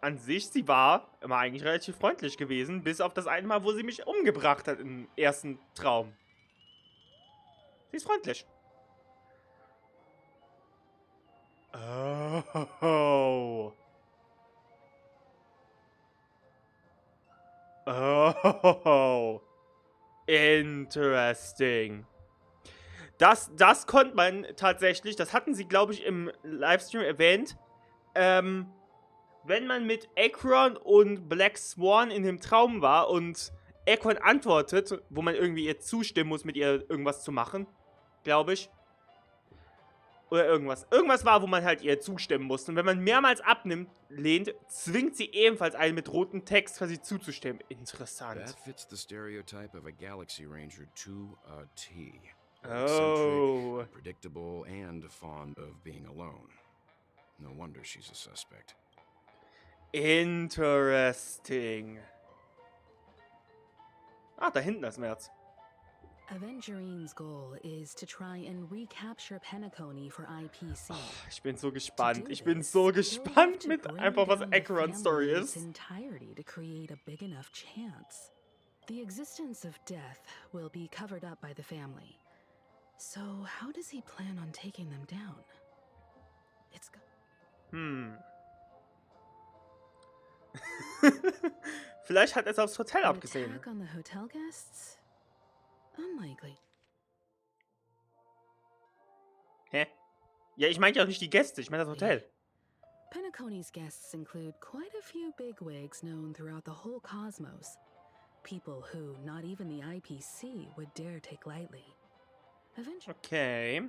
Speaker 1: an sich, sie war immer eigentlich relativ freundlich gewesen, bis auf das eine Mal, wo sie mich umgebracht hat im ersten Traum. Sie ist freundlich. Oh. Oh. Interesting. Das konnte man tatsächlich, das hatten sie, glaube ich, im Livestream erwähnt, wenn man mit Acheron und Black Swan in dem Traum war und Acheron antwortet, wo man irgendwie ihr zustimmen muss, mit ihr irgendwas zu machen, glaube ich. Oder irgendwas. Irgendwas war, wo man halt ihr zustimmen musste. Und wenn man mehrmals ablehnt, zwingt sie ebenfalls einen mit rotem Text quasi zuzustimmen. Interessant.
Speaker 8: That fits the stereotype of a Galaxy Ranger to a T.
Speaker 1: Oh.
Speaker 8: Eccentric, predictable, and fond of being alone. No wonder she's a suspect.
Speaker 1: Interesting. Ah, da hinten das März.
Speaker 4: Aventurine's goal is to try and recapture Penacony for IPC.
Speaker 1: Ich bin so gespannt. Ich bin so gespannt mit einfach was Acheron's Story ist.
Speaker 4: Entirety to create a big enough chance. The existence of death will be covered up by the family. So how does he plan on taking them down? It's
Speaker 1: Vielleicht hat er es aufs Hotel abgesehen.
Speaker 4: Attack on the hotel guests? Unlikely.
Speaker 1: Hä? Ja, ich meinte ja auch nicht die Gäste, ich meine das Hotel.
Speaker 4: Penacony's guests include quite a few bigwigs known throughout the whole cosmos. People who not even the IPC would dare take lightly.
Speaker 1: Okay.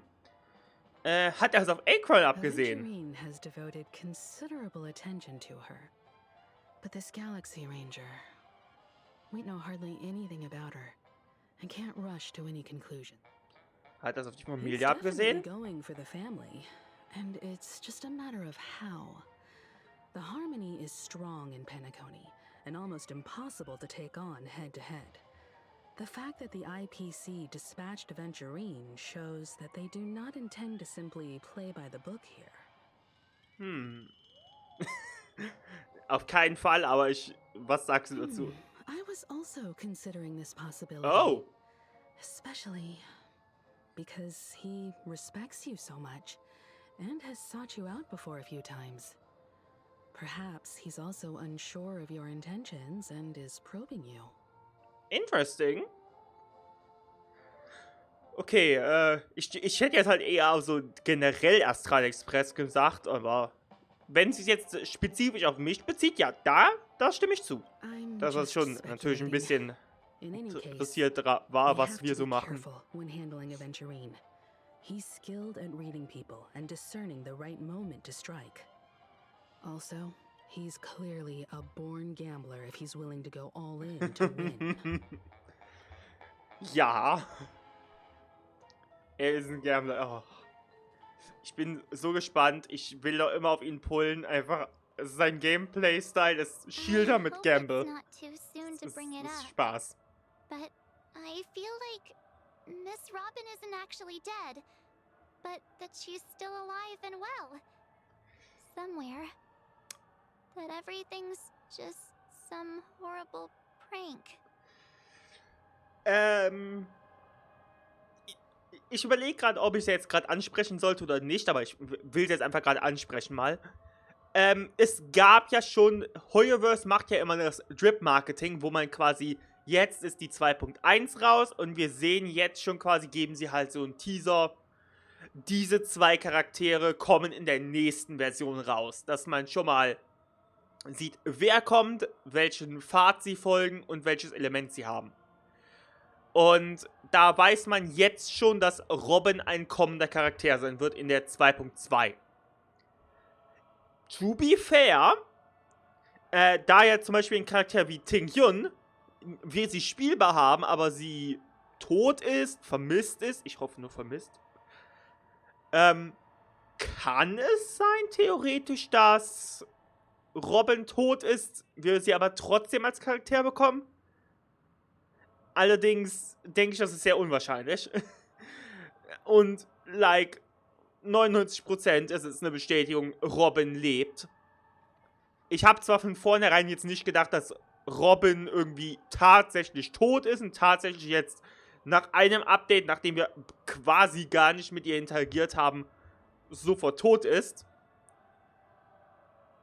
Speaker 1: Hat er es auf Acheron abgesehen?
Speaker 4: Aventurine has devoted considerable attention to her. But this Galaxy Ranger, we know hardly anything about her and can't rush to any conclusion.
Speaker 1: Hat er es auf die
Speaker 4: He's
Speaker 1: Familie
Speaker 4: definitely
Speaker 1: abgesehen?
Speaker 4: going for the family, and it's just a matter of how. The harmony is strong in Penacony, and almost impossible to take on head to head. The fact that the IPC dispatched Aventurine shows that they do not intend to simply play by the book here.
Speaker 1: Auf keinen Fall, aber was sagst du dazu?
Speaker 4: I was also considering this possibility.
Speaker 1: Oh!
Speaker 4: Especially because he respects you so much and has sought you out before a few times. Perhaps he's also unsure of your intentions and is probing you.
Speaker 1: Interesting. Okay, ich hätte jetzt halt eher so generell Astral Express gesagt, aber wenn es sich jetzt spezifisch auf mich bezieht, ja, da stimme ich zu. Dass das schon natürlich ein bisschen interessiert war, was wir so machen.
Speaker 4: He's skilled at reading people and discerning the right moment to strike. Also, he's clearly a born gambler if he's willing to go all in to win.
Speaker 1: Ja. Er ist ein Gambler. Oh. Ich bin so gespannt. Ich will doch immer auf ihn pullen. Einfach sein Gameplay-Style ist Shielder mit Gamble. Das ist Spaß.
Speaker 7: But I feel like Miss Robin isn't actually dead, but that she's still alive and well. Somewhere. That everything's just some horrible prank.
Speaker 1: Ich überlege gerade, ob ich es jetzt gerade ansprechen sollte oder nicht, aber ich will es jetzt einfach gerade ansprechen mal. Es gab ja schon, HoYoverse macht ja immer das Drip-Marketing, wo man quasi, jetzt ist die 2.1 raus und wir sehen jetzt schon quasi, geben sie halt so einen Teaser, diese zwei Charaktere kommen in der nächsten Version raus. Dass man schon mal sieht, wer kommt, welchen Pfad sie folgen und welches Element sie haben. Und da weiß man jetzt schon, dass Robin ein kommender Charakter sein wird in der 2.2. To be fair, da ja zum Beispiel ein Charakter wie Ting Yun, wir sie spielbar haben, aber sie tot ist, vermisst ist, ich hoffe nur vermisst, kann es sein, theoretisch, dass Robin tot ist, wir sie aber trotzdem als Charakter bekommen? Allerdings denke ich, das ist sehr unwahrscheinlich. Und, 99% ist es eine Bestätigung, Robin lebt. Ich habe zwar von vornherein jetzt nicht gedacht, dass Robin irgendwie tatsächlich tot ist und tatsächlich jetzt nach einem Update, nachdem wir quasi gar nicht mit ihr interagiert haben, sofort tot ist.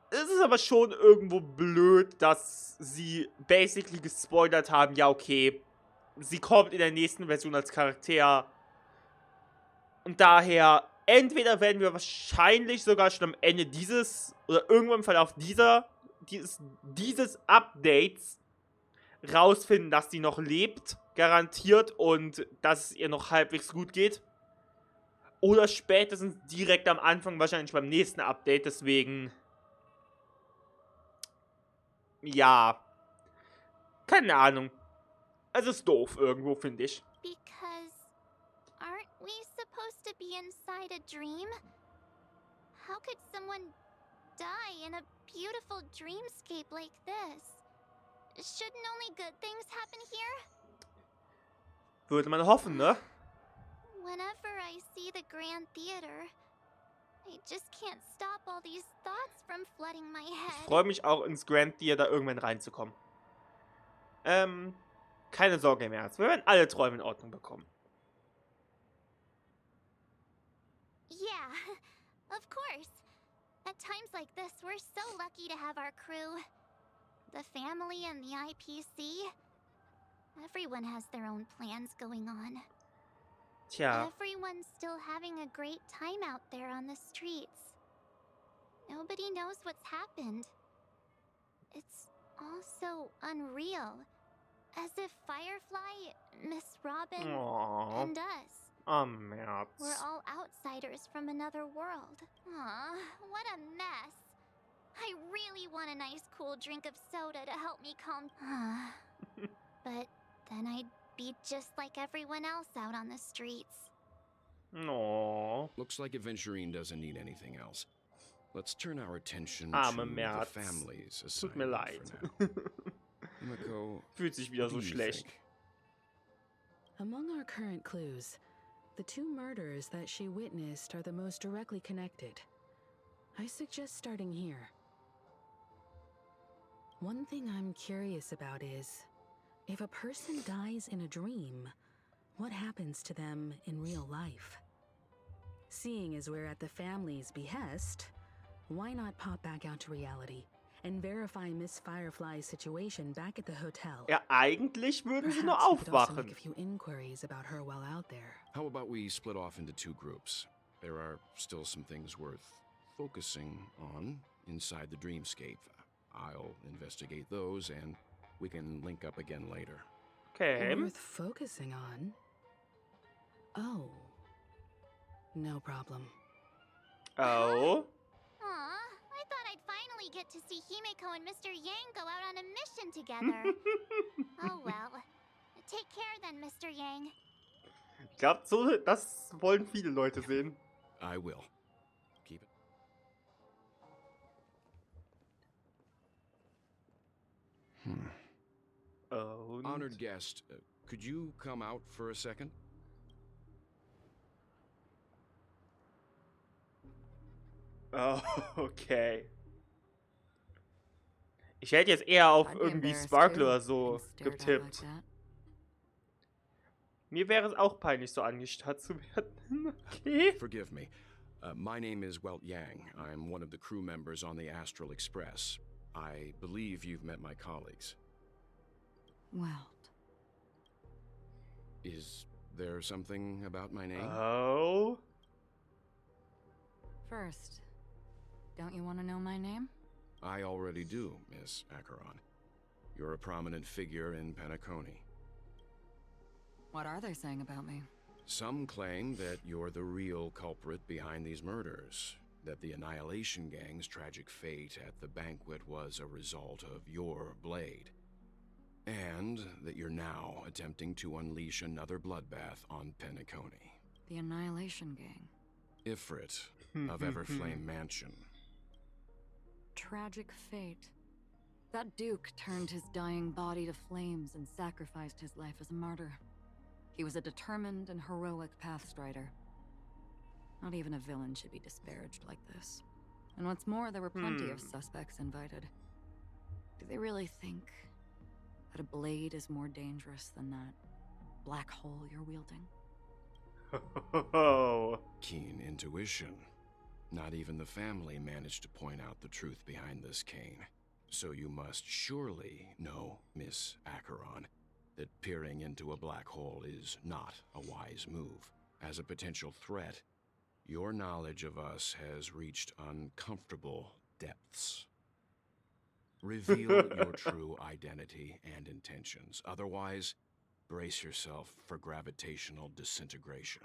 Speaker 1: Es ist aber schon irgendwo blöd, dass sie basically gespoilert haben, ja okay, sie kommt in der nächsten Version als Charakter. Und daher, entweder werden wir wahrscheinlich sogar schon am Ende dieses, oder irgendwann im Verlauf dieses Updates rausfinden, dass sie noch lebt, garantiert, und dass es ihr noch halbwegs gut geht. Oder spätestens direkt am Anfang, wahrscheinlich beim nächsten Update, deswegen... Ja. Keine Ahnung. Es ist doof irgendwo, finde ich.
Speaker 7: Because aren't we supposed to be inside a dream? How could someone die in a beautiful dreamscape like this? Shouldn't only good things happen here?
Speaker 1: Würde man hoffen, ne?
Speaker 7: Whenever I see the Grand Theater, I just can't stop all these thoughts from flooding my
Speaker 1: Ich
Speaker 7: head.
Speaker 1: freue mich auch ins Grand Theater irgendwann reinzukommen. Keine Sorge mehr. Wir werden alle Träume in Ordnung bekommen.
Speaker 7: Yeah, of course. At times like this, we're so lucky to have our crew. The family and the IPC. Everyone has their own plans going on.
Speaker 1: Tja,
Speaker 7: Everyone's still having a great time out there on the streets. Nobody knows what's happened. It's all so unreal. As if Firefly, Miss Robin,
Speaker 1: Aww.
Speaker 7: and us
Speaker 1: am März.
Speaker 7: we're all outsiders from another world. Aw, what a mess. I really want a nice cool drink of soda to help me calm. But then I'd be just like everyone else out on the streets.
Speaker 1: Aww.
Speaker 8: Looks like Aventurine doesn't need anything else. Let's turn our attention
Speaker 1: Arme
Speaker 8: to the
Speaker 1: März.
Speaker 8: family's
Speaker 1: Tut mir
Speaker 8: assignment
Speaker 1: leid.
Speaker 8: for now. Himiko,
Speaker 1: Fühlt sich wieder
Speaker 8: what
Speaker 1: so
Speaker 8: do you
Speaker 1: schlecht.
Speaker 8: think?
Speaker 4: Among our current clues, the two murders that she witnessed are the most directly connected. I suggest starting here. One thing I'm curious about is, if a person dies in a dream, what happens to them in real life? Seeing as we're at the family's behest, why not pop back out to reality and verify Miss Firefly's situation back at the hotel?
Speaker 1: Ja, eigentlich würden sie nur
Speaker 4: Perhaps we could also make
Speaker 1: aufwachen.
Speaker 4: a few inquiries about her while out there.
Speaker 8: How about we split off into two groups? There are still some things worth focusing on inside the dreamscape. I'll investigate those, and we can link up again later.
Speaker 1: Okay.
Speaker 4: Worth focusing on? Oh. No problem.
Speaker 1: Oh.
Speaker 7: Aw, I thought I'd finally get to see Himeko and Mr. Yang go out on a mission together. Oh well. Take care then, Mr. Yang.
Speaker 1: Ich glaube, so, das wollen viele Leute sehen.
Speaker 8: I will. Keep it.
Speaker 1: Und
Speaker 8: Honored guest, could you come out for a second?
Speaker 1: Oh, okay. Ich hätte jetzt eher auf
Speaker 5: I'd be
Speaker 1: irgendwie
Speaker 5: embarrassed
Speaker 1: Sparkle
Speaker 5: too,
Speaker 1: oder so
Speaker 5: being stared at like
Speaker 1: getippt.
Speaker 5: that.
Speaker 1: Mir wäre es auch peinlich, so angestarrt zu werden. Okay.
Speaker 8: Forgive me. My name is Welt Yang. I'm one of the crew members on the Astral Express. I believe you've met my colleagues.
Speaker 5: Well,
Speaker 8: Is there something about my name?
Speaker 1: Oh.
Speaker 5: first, don't you want to know my name?
Speaker 8: I already do, Miss Acheron. You're a prominent figure in Penacony.
Speaker 5: What are they saying about me?
Speaker 8: Some claim that you're the real culprit behind these murders, that the Annihilation Gang's tragic fate at the banquet was a result of your blade, and that you're now attempting to unleash another bloodbath on Penacony.
Speaker 5: The Annihilation Gang.
Speaker 8: Ifrit of Everflame Mansion.
Speaker 5: Tragic fate. That Duke turned his dying body to flames and sacrificed his life as a martyr. He was a determined and heroic pathstrider. Not even a villain should be disparaged like this. And what's more, there were plenty of suspects invited. Do they really think that a blade is more dangerous than that black hole you're wielding?
Speaker 1: Oh.
Speaker 8: Keen intuition. Not even the family managed to point out the truth behind this cane. So you must surely know, Miss Acheron, that peering into a black hole is not a wise move. As a potential threat, your knowledge of us has reached uncomfortable depths. Reveal your true identity and intentions. Otherwise, brace yourself for gravitational disintegration.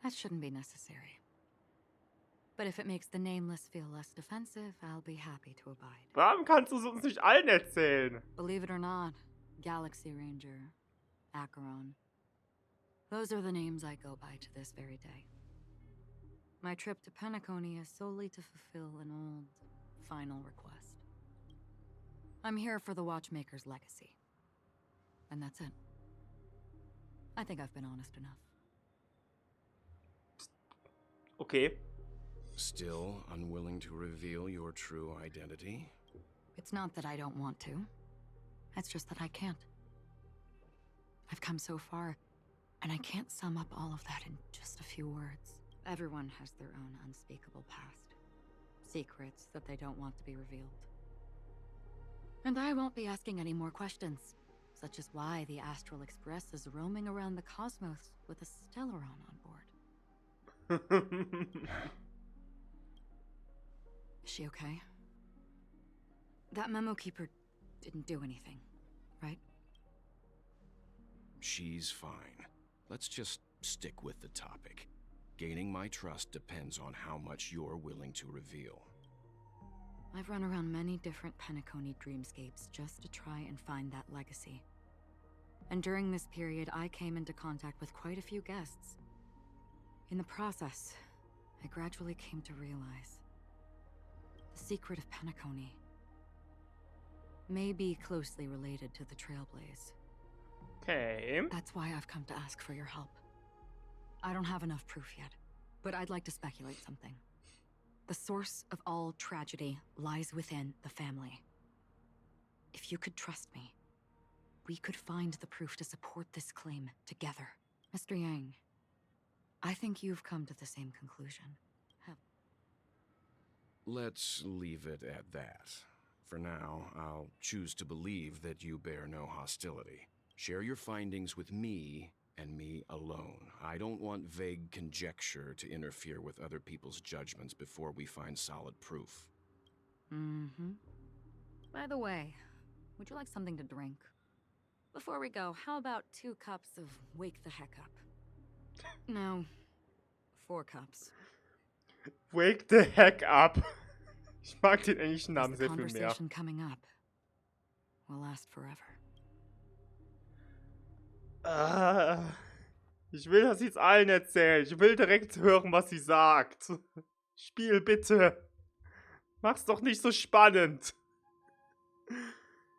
Speaker 5: That shouldn't be necessary. But if it makes the Nameless feel less defensive, I'll be happy to abide.
Speaker 1: Warum kannst du es uns nicht allen erzählen?
Speaker 5: Believe it or not, Galaxy Ranger, Acheron. Those are the names I go by to this very day. My trip to Penacony is solely to fulfill an old, final request. I'm here for the Watchmaker's legacy. And that's it. I think I've been honest enough.
Speaker 1: Okay.
Speaker 8: Still unwilling to reveal your true identity?
Speaker 5: It's not that I don't want to. It's just that I can't. I've come so far, and I can't sum up all of that in just a few words. Everyone has their own unspeakable past. Secrets that they don't want to be revealed. And I won't be asking any more questions, such as why the Astral Express is roaming around the cosmos with a Stellaron on board. Is she okay? That memo keeper didn't do anything, right?
Speaker 8: She's fine. Let's just stick with the topic. Gaining my trust depends on how much you're willing to reveal.
Speaker 5: I've run around many different Penacony dreamscapes just to try and find that legacy. And during this period, I came into contact with quite a few guests. In the process, I gradually came to realize the secret of Penacony may be closely related to the Trailblaze.
Speaker 1: Okay.
Speaker 5: That's why I've come to ask for your help. I don't have enough proof yet, but I'd like to speculate something. The source of all tragedy lies within the family. If you could trust me, we could find the proof to support this claim together. Mr. Yang, I think you've come to the same conclusion.
Speaker 8: Let's leave it at that. For now, I'll choose to believe that you bear no hostility. Share your findings with me, and me alone. I don't want vague conjecture to interfere with other people's judgments before we find solid proof.
Speaker 5: Mm-hmm. By the way, would you like something to drink? Before we go, how about 2 cups of Wake the Heck Up? No, 4 cups.
Speaker 1: Wake the heck up. Ich mag den englischen Namen
Speaker 5: The
Speaker 1: sehr viel mehr.
Speaker 5: conversation coming up will last forever.
Speaker 1: Ich will das jetzt allen erzählen. Ich will direkt hören, was sie sagt. Spiel bitte. Mach's doch nicht so spannend.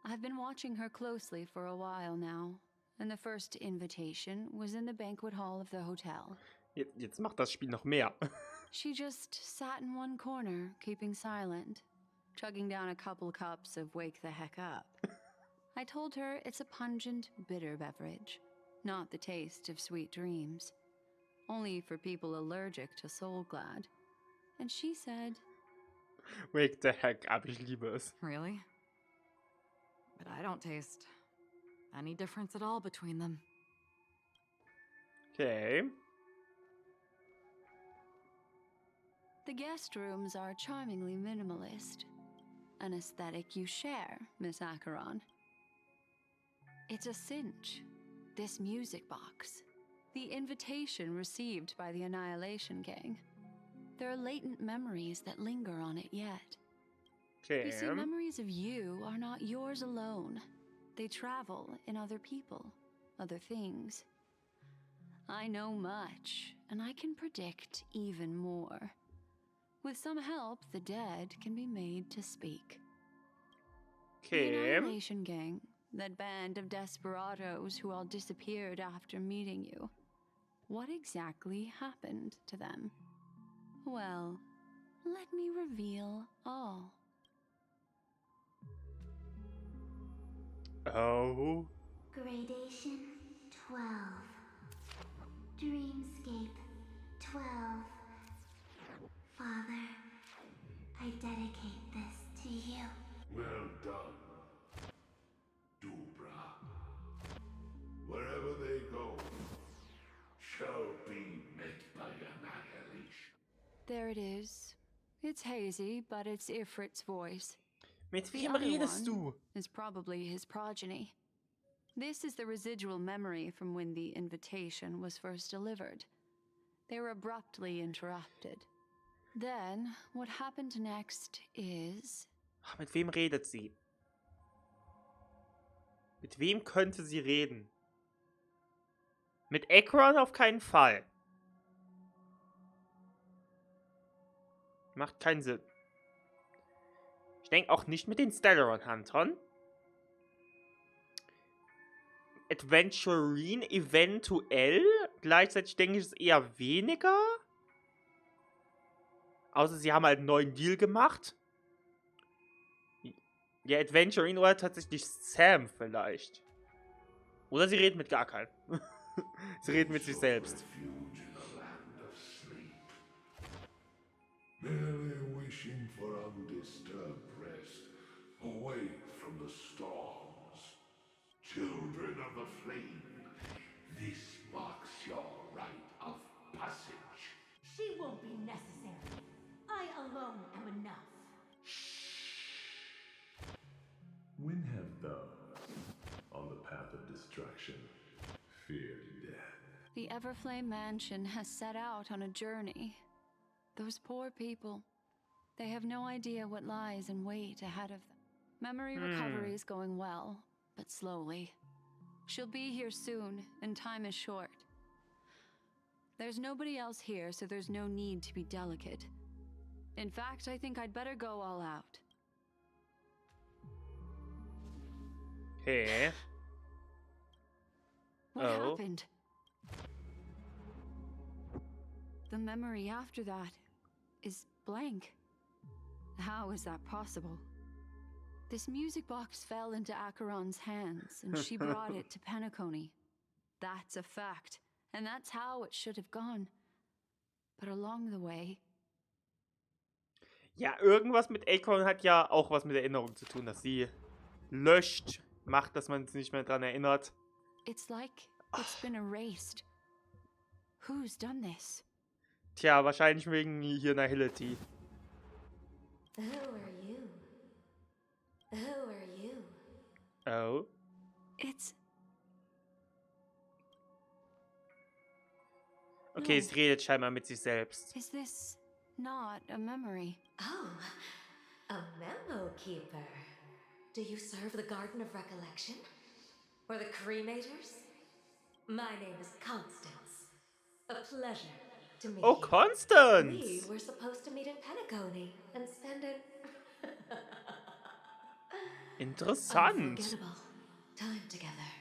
Speaker 3: I've been watching her closely for a while now, and the first invitation was in the banquet hall of the hotel.
Speaker 1: Jetzt macht das Spiel noch mehr.
Speaker 3: She just sat in one corner, keeping silent, chugging down a couple cups of Wake the Heck Up. I told her it's a pungent, bitter beverage, not the taste of sweet dreams, only for people allergic to Soul Glad. And she said,
Speaker 1: Wake the heck up, ich liebe es.
Speaker 5: Really? But I don't taste any difference at all between them.
Speaker 1: Okay.
Speaker 3: the guest rooms are charmingly minimalist. An aesthetic you share, Miss Acheron. It's a cinch. This music box. The invitation received by the Annihilation Gang. There are latent memories that linger on it yet. You see, memories of you are not yours alone. They travel in other people, other things. I know much, and I can predict even more. With some help, the dead can be made to speak. The Annihilation Gang, that band of desperados who all disappeared after meeting you. What exactly happened to them? Well, let me reveal all.
Speaker 1: Oh.
Speaker 7: Gradation 12. Dreamscape 12. Father, I dedicate this to you.
Speaker 6: Well done, Dubra. Wherever they go, shall be met by annihilation.
Speaker 3: There it is. It's hazy, but it's Ifrit's voice.
Speaker 1: Mit
Speaker 3: The
Speaker 1: wem
Speaker 3: other
Speaker 1: redest
Speaker 3: one
Speaker 1: du?
Speaker 3: is probably his progeny. This is the residual memory from when the invitation was first delivered. They were abruptly interrupted. Then, what happened next is...
Speaker 1: Mit wem redet sie? Mit wem könnte sie reden? Mit Acheron auf keinen Fall. Macht keinen Sinn. Ich denke auch nicht mit den Stellaron-Huntern. Adventurine eventuell. Gleichzeitig denke ich, es eher weniger. Außer sie haben halt einen neuen Deal gemacht. Ja, Adventurine oder tatsächlich Sam vielleicht. Oder sie reden mit gar keinem. Sie reden mit sich selbst.
Speaker 6: Refuge in a land of sleep. Merely wishing for undisturbed rest, away from the storms. Children of the flame, this marks your rite of passage.
Speaker 9: She won't be necessary. I alone am enough.
Speaker 10: When have those on the path of destruction feared death?
Speaker 3: The Everflame Mansion has set out on a journey. Those poor people, they have no idea what lies in wait ahead of them. Memory recovery is going well, but slowly. She'll be here soon, and time is short. There's nobody else here, so there's no need to be delicate. In fact, I think I'd better go all out.
Speaker 1: Hey.
Speaker 3: What
Speaker 1: Oh.
Speaker 3: happened? The memory after that is blank. How is that possible? This music box fell into Acheron's hands, and she brought it to Penacony. That's a fact, and that's how it should have gone. But along the way...
Speaker 1: Ja, irgendwas mit Acheron hat ja auch was mit Erinnerung zu tun, dass sie löscht, macht, dass man sich nicht mehr dran erinnert.
Speaker 3: It's like it's been erased. Who's done this?
Speaker 1: Tja, wahrscheinlich wegen hier Nihility.
Speaker 9: Who are you? Who are you?
Speaker 1: Oh.
Speaker 3: It's...
Speaker 1: Okay, sie redet scheinbar mit sich selbst.
Speaker 3: Is this not a memory?
Speaker 9: Oh, a memo keeper. Do you serve the Garden of Recollection? Or the Cremators? My name is Constance. A pleasure to meet
Speaker 1: Oh,
Speaker 9: you.
Speaker 1: Constance!
Speaker 9: We were supposed to meet in Penacony and spend an
Speaker 1: Interessant.
Speaker 9: unforgettable time together.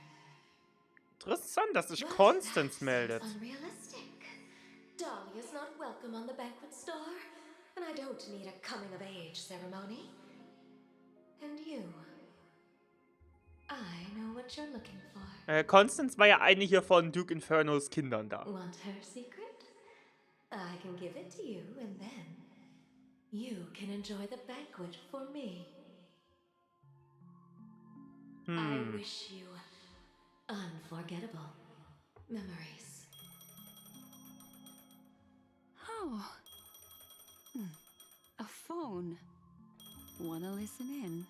Speaker 1: Interessant, dass sich
Speaker 9: But
Speaker 1: Constance
Speaker 9: that
Speaker 1: meldet.
Speaker 9: seems unrealistic. Dolly is not welcome on the banquet star, and I don't need a coming-of-age ceremony. And you, I know what you're looking for.
Speaker 1: Constance war ja eine hier von Duke Infernos Kindern da.
Speaker 9: Want her secret? I can give it to you, and then you can enjoy the banquet for me. I wish you unforgettable memories.
Speaker 3: Oh. A phone. Wanna listen in?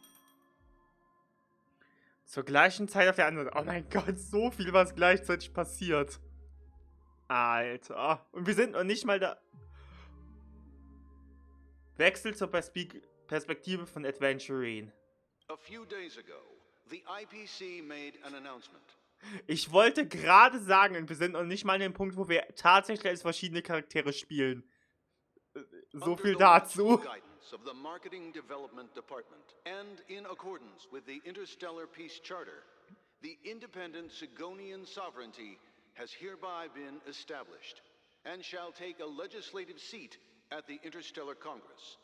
Speaker 1: Zur gleichen Zeit auf der anderen. Oh mein Gott, so viel, was gleichzeitig passiert. Alter. Und wir sind noch nicht mal da. Wechsel zur Perspektive von Adventurine.
Speaker 11: A few days ago, the IPC made an announcement.
Speaker 1: Ich wollte gerade sagen, und wir sind noch nicht mal an dem Punkt, wo wir tatsächlich als verschiedene Charaktere spielen. So viel dazu.
Speaker 11: Guidance of the Marketing Development Department and in accordance with the Interstellar Peace Charter, the independent Sigonian sovereignty has hereby been established and shall take a legislative seat at the Interstellar Congress.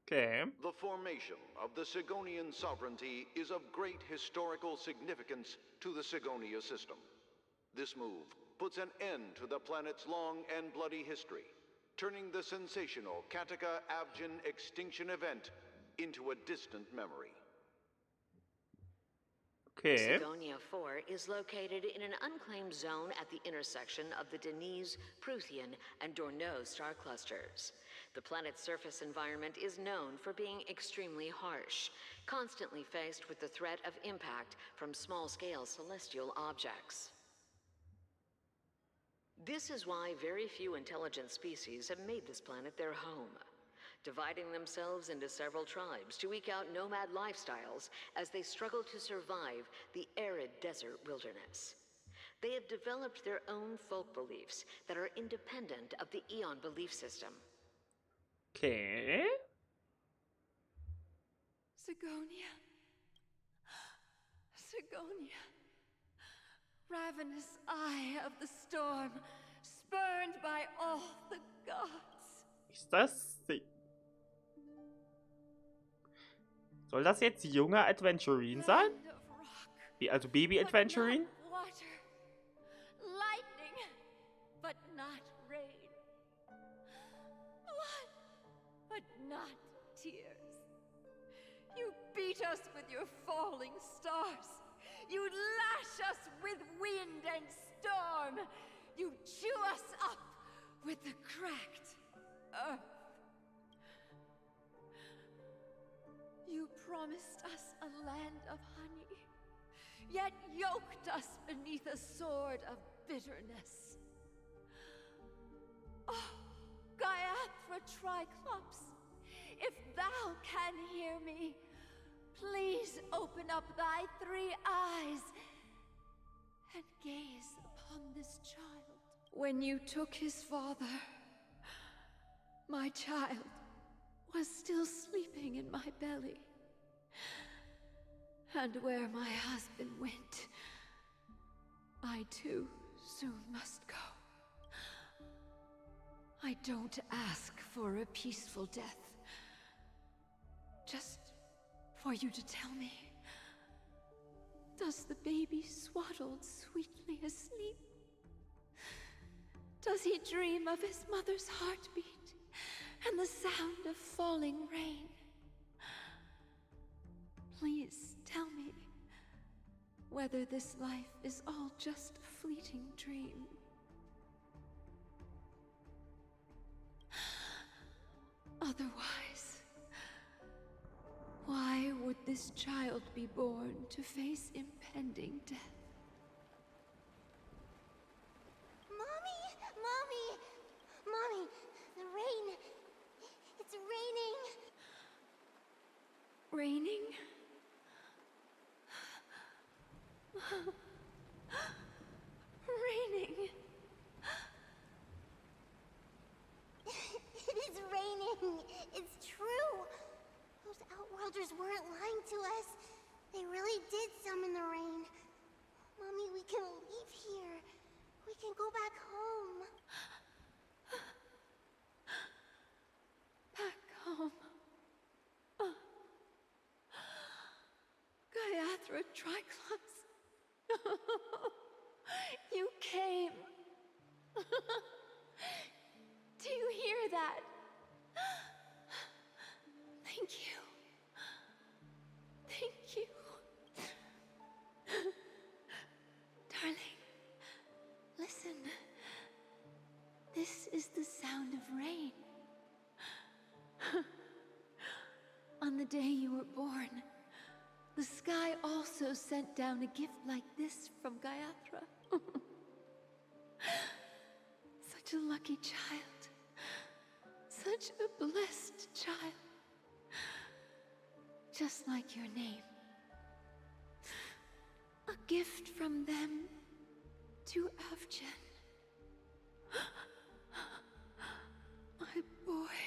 Speaker 1: Okay.
Speaker 11: The formation of the Sigonian sovereignty is of great historical significance to the Sigonia system. This move puts an end to the planet's long and bloody history, turning the sensational Kataka-Abjin extinction event into a distant memory.
Speaker 1: Okay.
Speaker 12: Sigonia 4 is located in an unclaimed zone at the intersection of the Denise, Prothean, and Dorneau star clusters. The planet's surface environment is known for being extremely harsh, constantly faced with the threat of impact from small-scale celestial objects. This is why very few intelligent species have made this planet their home, dividing themselves into several tribes to eke out nomad lifestyles as they struggle to survive the arid desert wilderness. They have developed their own folk beliefs that are independent of the Eon belief system.
Speaker 1: Okay.
Speaker 3: Sigonia. Sigonia. Ravenous eye of the storm, spurned by all the gods.
Speaker 1: Ist das... Soll das jetzt die junge Adventurine sein?
Speaker 3: Land of rock,
Speaker 1: Wie, also Baby-Adventurine?
Speaker 3: but not water. Lightning, but not rain. Blood, but not tears. You beat us with your falling stars. You lash us with wind and storm. You chew us up with the cracked earth. You promised us a land of honey, yet yoked us beneath a sword of bitterness. Oh, Gaiathra Triclops, if thou can hear me, please open up thy 3 eyes and gaze upon this child. When you took his father, my child was still sleeping in my belly. And where my husband went, I too soon must go. I don't ask for a peaceful death. Just for you to tell me, does the baby swaddled sweetly asleep? Does he dream of his mother's heartbeat and the sound of falling rain? Please tell me whether this life is all just a fleeting dream. Otherwise, why would this child be born to face impending death?
Speaker 7: Mommy! Mommy! Mommy! The rain! It's raining!
Speaker 3: Raining? Raining.
Speaker 7: It is raining! It's true! Those Outworlders weren't lying to us. They really did summon the rain. Mommy, we can leave here. We can go back home.
Speaker 3: Back home. Gaiathra Triclops. You came. Do you hear that? Thank you. Thank you. Darling, listen. This is the sound of rain. On the day you were born, the sky also sent down a gift like this from Gaiathra. Such a lucky child. Such a blessed child. Just like your name. A gift from them to Avgen. My boy.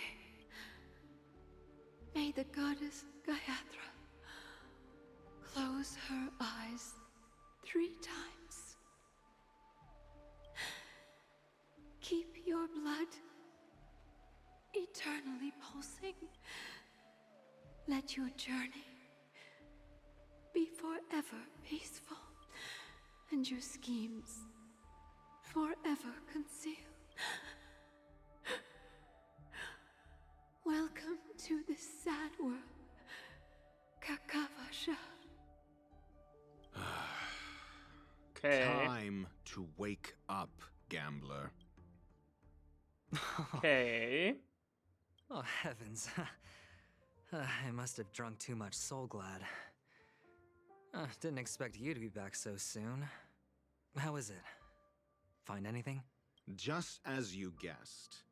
Speaker 3: May the goddess Gaiathra close her eyes 3 times. Keep your blood eternally pulsing. Let your journey be forever peaceful, and your schemes forever concealed. Welcome to this sad world, Kakavasha.
Speaker 1: Okay.
Speaker 8: Time to wake up, gambler.
Speaker 1: Okay.
Speaker 2: Oh, heavens. I must have drunk too much Soul Glad. Didn't expect you to be back so soon. How is it? Find anything?
Speaker 8: Just as you guessed.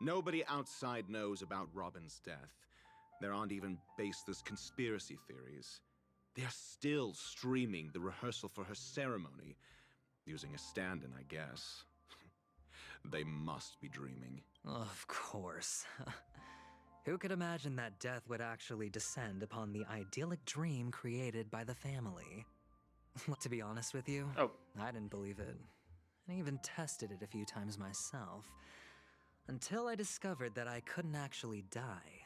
Speaker 8: Nobody outside knows about Robin's death. There aren't even baseless conspiracy theories. They're still streaming the rehearsal for her ceremony, using a stand-in, I guess. They must be dreaming.
Speaker 2: Of course. Who could imagine that death would actually descend upon the idyllic dream created by the family? To be honest with you,
Speaker 1: Oh.
Speaker 2: I didn't believe it. I even tested it a few times myself. Until I discovered that I couldn't actually die.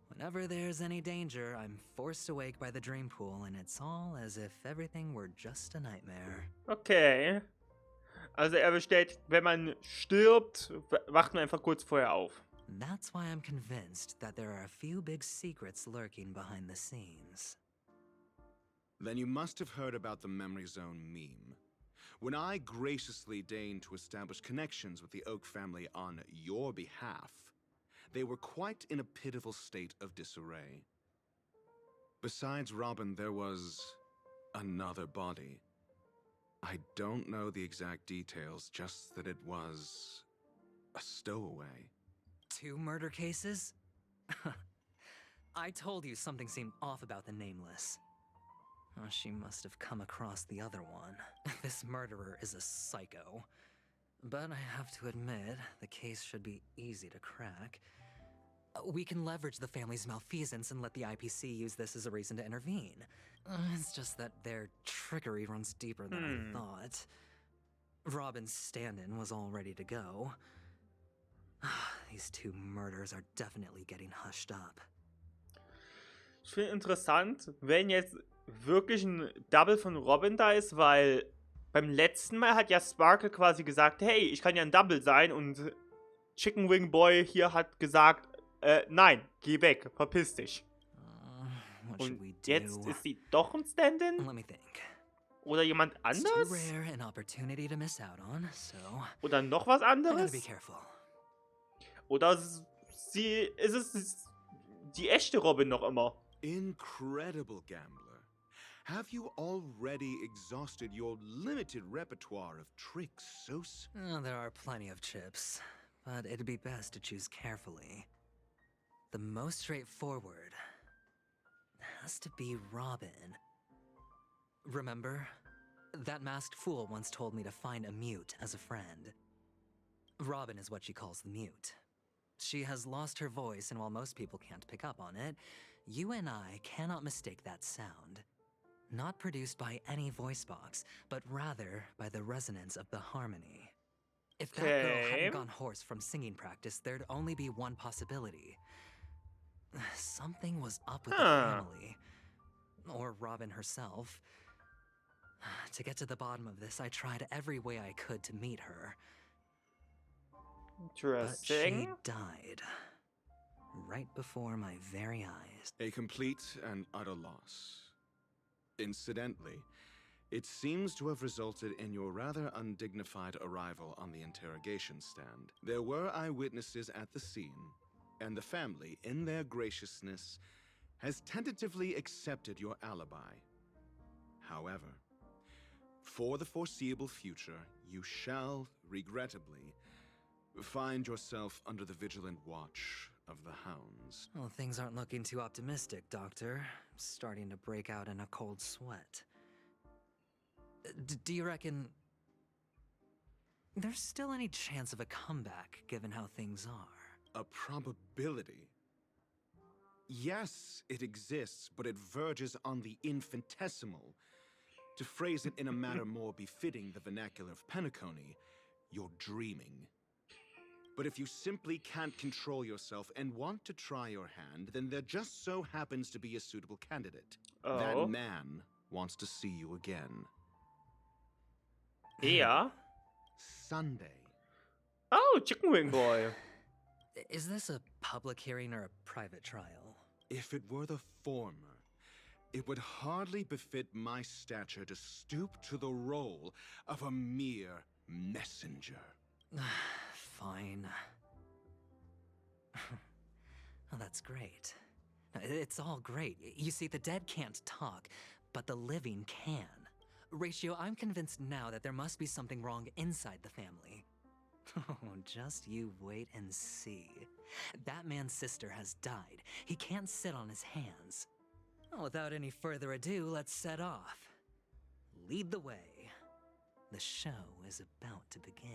Speaker 2: Whenever there's any danger, I'm forced awake by the dream pool, and it's all as if everything were just a nightmare.
Speaker 1: Okay. Also er bestätigt, wenn man stirbt, wacht man einfach kurz vorher auf.
Speaker 2: That's why I'm convinced that there are a few big secrets lurking behind the scenes.
Speaker 13: Then you must have heard about the Memory Zone meme. When I graciously deigned to establish connections with the Oak family on your behalf, they were quite in a pitiful state of disarray. Besides Robin, there was another body. I don't know the exact details, just that it was a stowaway.
Speaker 2: 2 murder cases? I told you something seemed off about the Nameless. Oh, she must have come across the other one. This murderer is a psycho. But I have to admit, the case should be easy to crack. We can leverage the family's malfeasance and let the IPC use this as a reason to intervene. It's just that their trickery runs deeper than I thought. Robin's stand-in was all ready to go. These 2 murders are definitely getting hushed up.
Speaker 1: Ich finde interessant, wenn jetzt wirklich ein Double von Robin da ist, weil beim letzten Mal hat ja Sparkle quasi gesagt, hey, ich kann ja ein Double sein, und Chicken Wing Boy hier hat gesagt, nein, geh weg, verpiss dich. Und jetzt ist sie doch ein Stand-in?
Speaker 2: Let me think.
Speaker 1: Oder jemand
Speaker 2: It's too
Speaker 1: anders?
Speaker 2: rare an opportunity to miss out on, so
Speaker 1: Oder noch was
Speaker 2: I gotta
Speaker 1: anderes?
Speaker 2: be careful.
Speaker 1: Oder ist es die echte Robin noch immer?
Speaker 13: Incredible gambler. Have you already exhausted your limited repertoire of tricks so
Speaker 2: There are plenty of chips, but it'd be best to choose carefully. The most straightforward has to be Robin. Remember? That masked fool once told me to find a mute as a friend. Robin is what she calls the mute. She has lost her voice, and while most people can't pick up on it, you and I cannot mistake that sound. Not produced by any voice box, but rather by the resonance of the harmony. If that girl hadn't gone hoarse from singing practice, there'd only be one possibility. Something was up with the family. Or Robin herself. To get to the bottom of this, I tried every way I could to meet her. But she
Speaker 1: Interesting.
Speaker 2: died. Right before my very eyes.
Speaker 13: A complete and utter loss. Incidentally, it seems to have resulted in your rather undignified arrival on the interrogation stand. There were eyewitnesses at the scene, and the family, in their graciousness, has tentatively accepted your alibi. However, for the foreseeable future, you shall, regrettably, find yourself under the vigilant watch of the hounds.
Speaker 2: Well, things aren't looking too optimistic, Doctor. I'm starting to break out in a cold sweat. Do you reckon there's still any chance of a comeback, given how things are?
Speaker 13: A probability? Yes, it exists, but it verges on the infinitesimal. To phrase it in a manner more befitting the vernacular of Penacony, you're dreaming. But if you simply can't control yourself and want to try your hand, then there just so happens to be a suitable candidate. That man wants to see you again.
Speaker 1: Ja.
Speaker 13: Sunday.
Speaker 1: Oh, Chicken Wing Boy.
Speaker 2: Is this a public hearing or a private trial?
Speaker 13: If it were the former, it would hardly befit my stature to stoop to the role of a mere messenger.
Speaker 2: Fine. Oh, that's great. It's all great. You see, the dead can't talk, but the living can. Ratio, I'm convinced now that there must be something wrong inside the family. Oh, just you wait and see. That man's sister has died. He can't sit on his hands. Well, without any further ado, let's set off. Lead the way. The show is about to begin.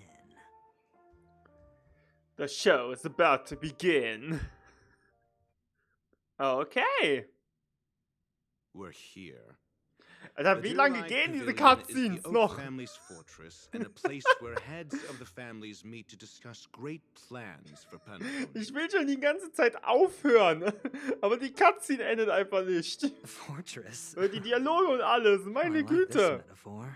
Speaker 1: The show is about to begin. Okay.
Speaker 13: We're here.
Speaker 1: Alter,
Speaker 13: The
Speaker 1: wie lange
Speaker 13: Delight
Speaker 1: gehen diese
Speaker 13: Pavilion is the
Speaker 1: Cutscenes
Speaker 13: Oak
Speaker 1: noch?
Speaker 13: family's fortress and a place where heads of the families meet to discuss great plans for Penacony.
Speaker 1: Ich will schon die ganze Zeit aufhören. Aber die Cutscene endet einfach nicht.
Speaker 2: Fortress.
Speaker 1: Die Dialoge und alles,
Speaker 2: Oh, I
Speaker 1: meine
Speaker 2: like this
Speaker 1: Güte.
Speaker 2: metaphor.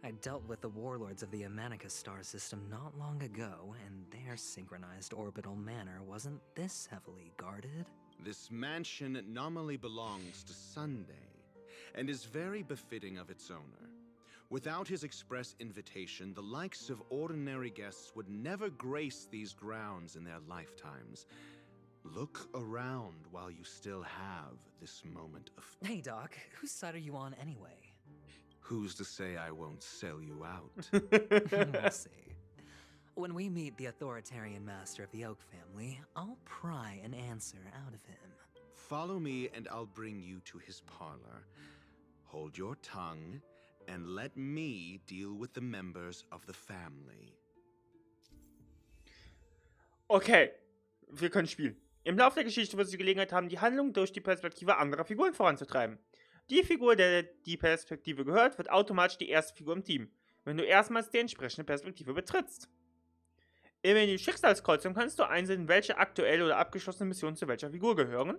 Speaker 2: I dealt with the warlords of the Amanica star system not long ago, and their synchronized orbital manor wasn't this heavily guarded.
Speaker 13: This mansion nominally belongs to Sunday, and is very befitting of its owner. Without his express invitation, the likes of ordinary guests would never grace these grounds in their lifetimes. Look around while you still have this moment of...
Speaker 2: Hey, Doc, whose side are you on anyway?
Speaker 13: Who's to say I won't sell you out?
Speaker 2: We'll see. When we meet the authoritarian master of the Oak family, I'll pry an answer out of him.
Speaker 13: Follow me and I'll bring you to his parlor. Hold your tongue and let me deal with the members of the family.
Speaker 1: Okay, wir können spielen. Im Laufe der Geschichte wird sie Gelegenheit haben, die Handlung durch die Perspektive anderer Figuren voranzutreiben. Die Figur, der die Perspektive gehört, wird automatisch die erste Figur im Team, wenn du erstmals die entsprechende Perspektive betrittst. Im Menü Schicksalskreuzung kannst du einsehen, welche aktuelle oder abgeschlossene Missionen zu welcher Figur gehören.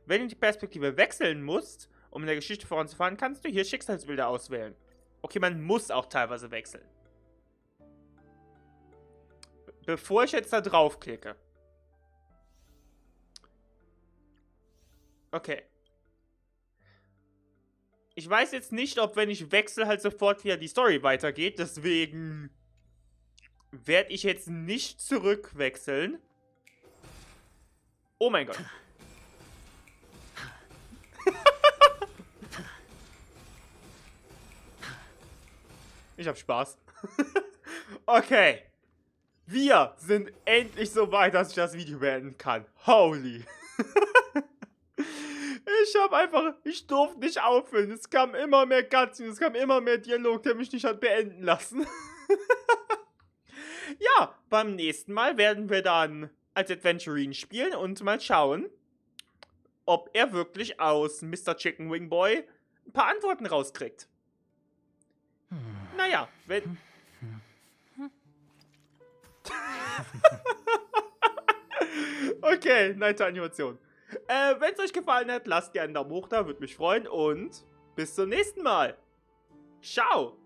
Speaker 1: Wenn du die Perspektive wechseln musst, um in der Geschichte voranzufahren, kannst du hier Schicksalsbilder auswählen. Okay, man muss auch teilweise wechseln. Bevor ich jetzt da draufklicke. Okay. Ich weiß jetzt nicht, ob wenn ich wechsle, halt sofort wieder die Story weitergeht. Deswegen werde ich jetzt nicht zurückwechseln. Oh mein Gott. Ich hab Spaß. Okay. Wir sind endlich so weit, dass ich das Video beenden kann. Holy. Ich durfte nicht aufhören. Es kam immer mehr Cutscenes, es kam immer mehr Dialog, der mich nicht hat beenden lassen. Ja, beim nächsten Mal werden wir dann als Adventurine spielen und mal schauen, ob er wirklich aus Mr. Chicken Wing Boy ein paar Antworten rauskriegt. Naja, wenn... Okay, nette Animation. Wenn es euch gefallen hat, lasst gerne einen Daumen hoch da, würde mich freuen und bis zum nächsten Mal. Ciao!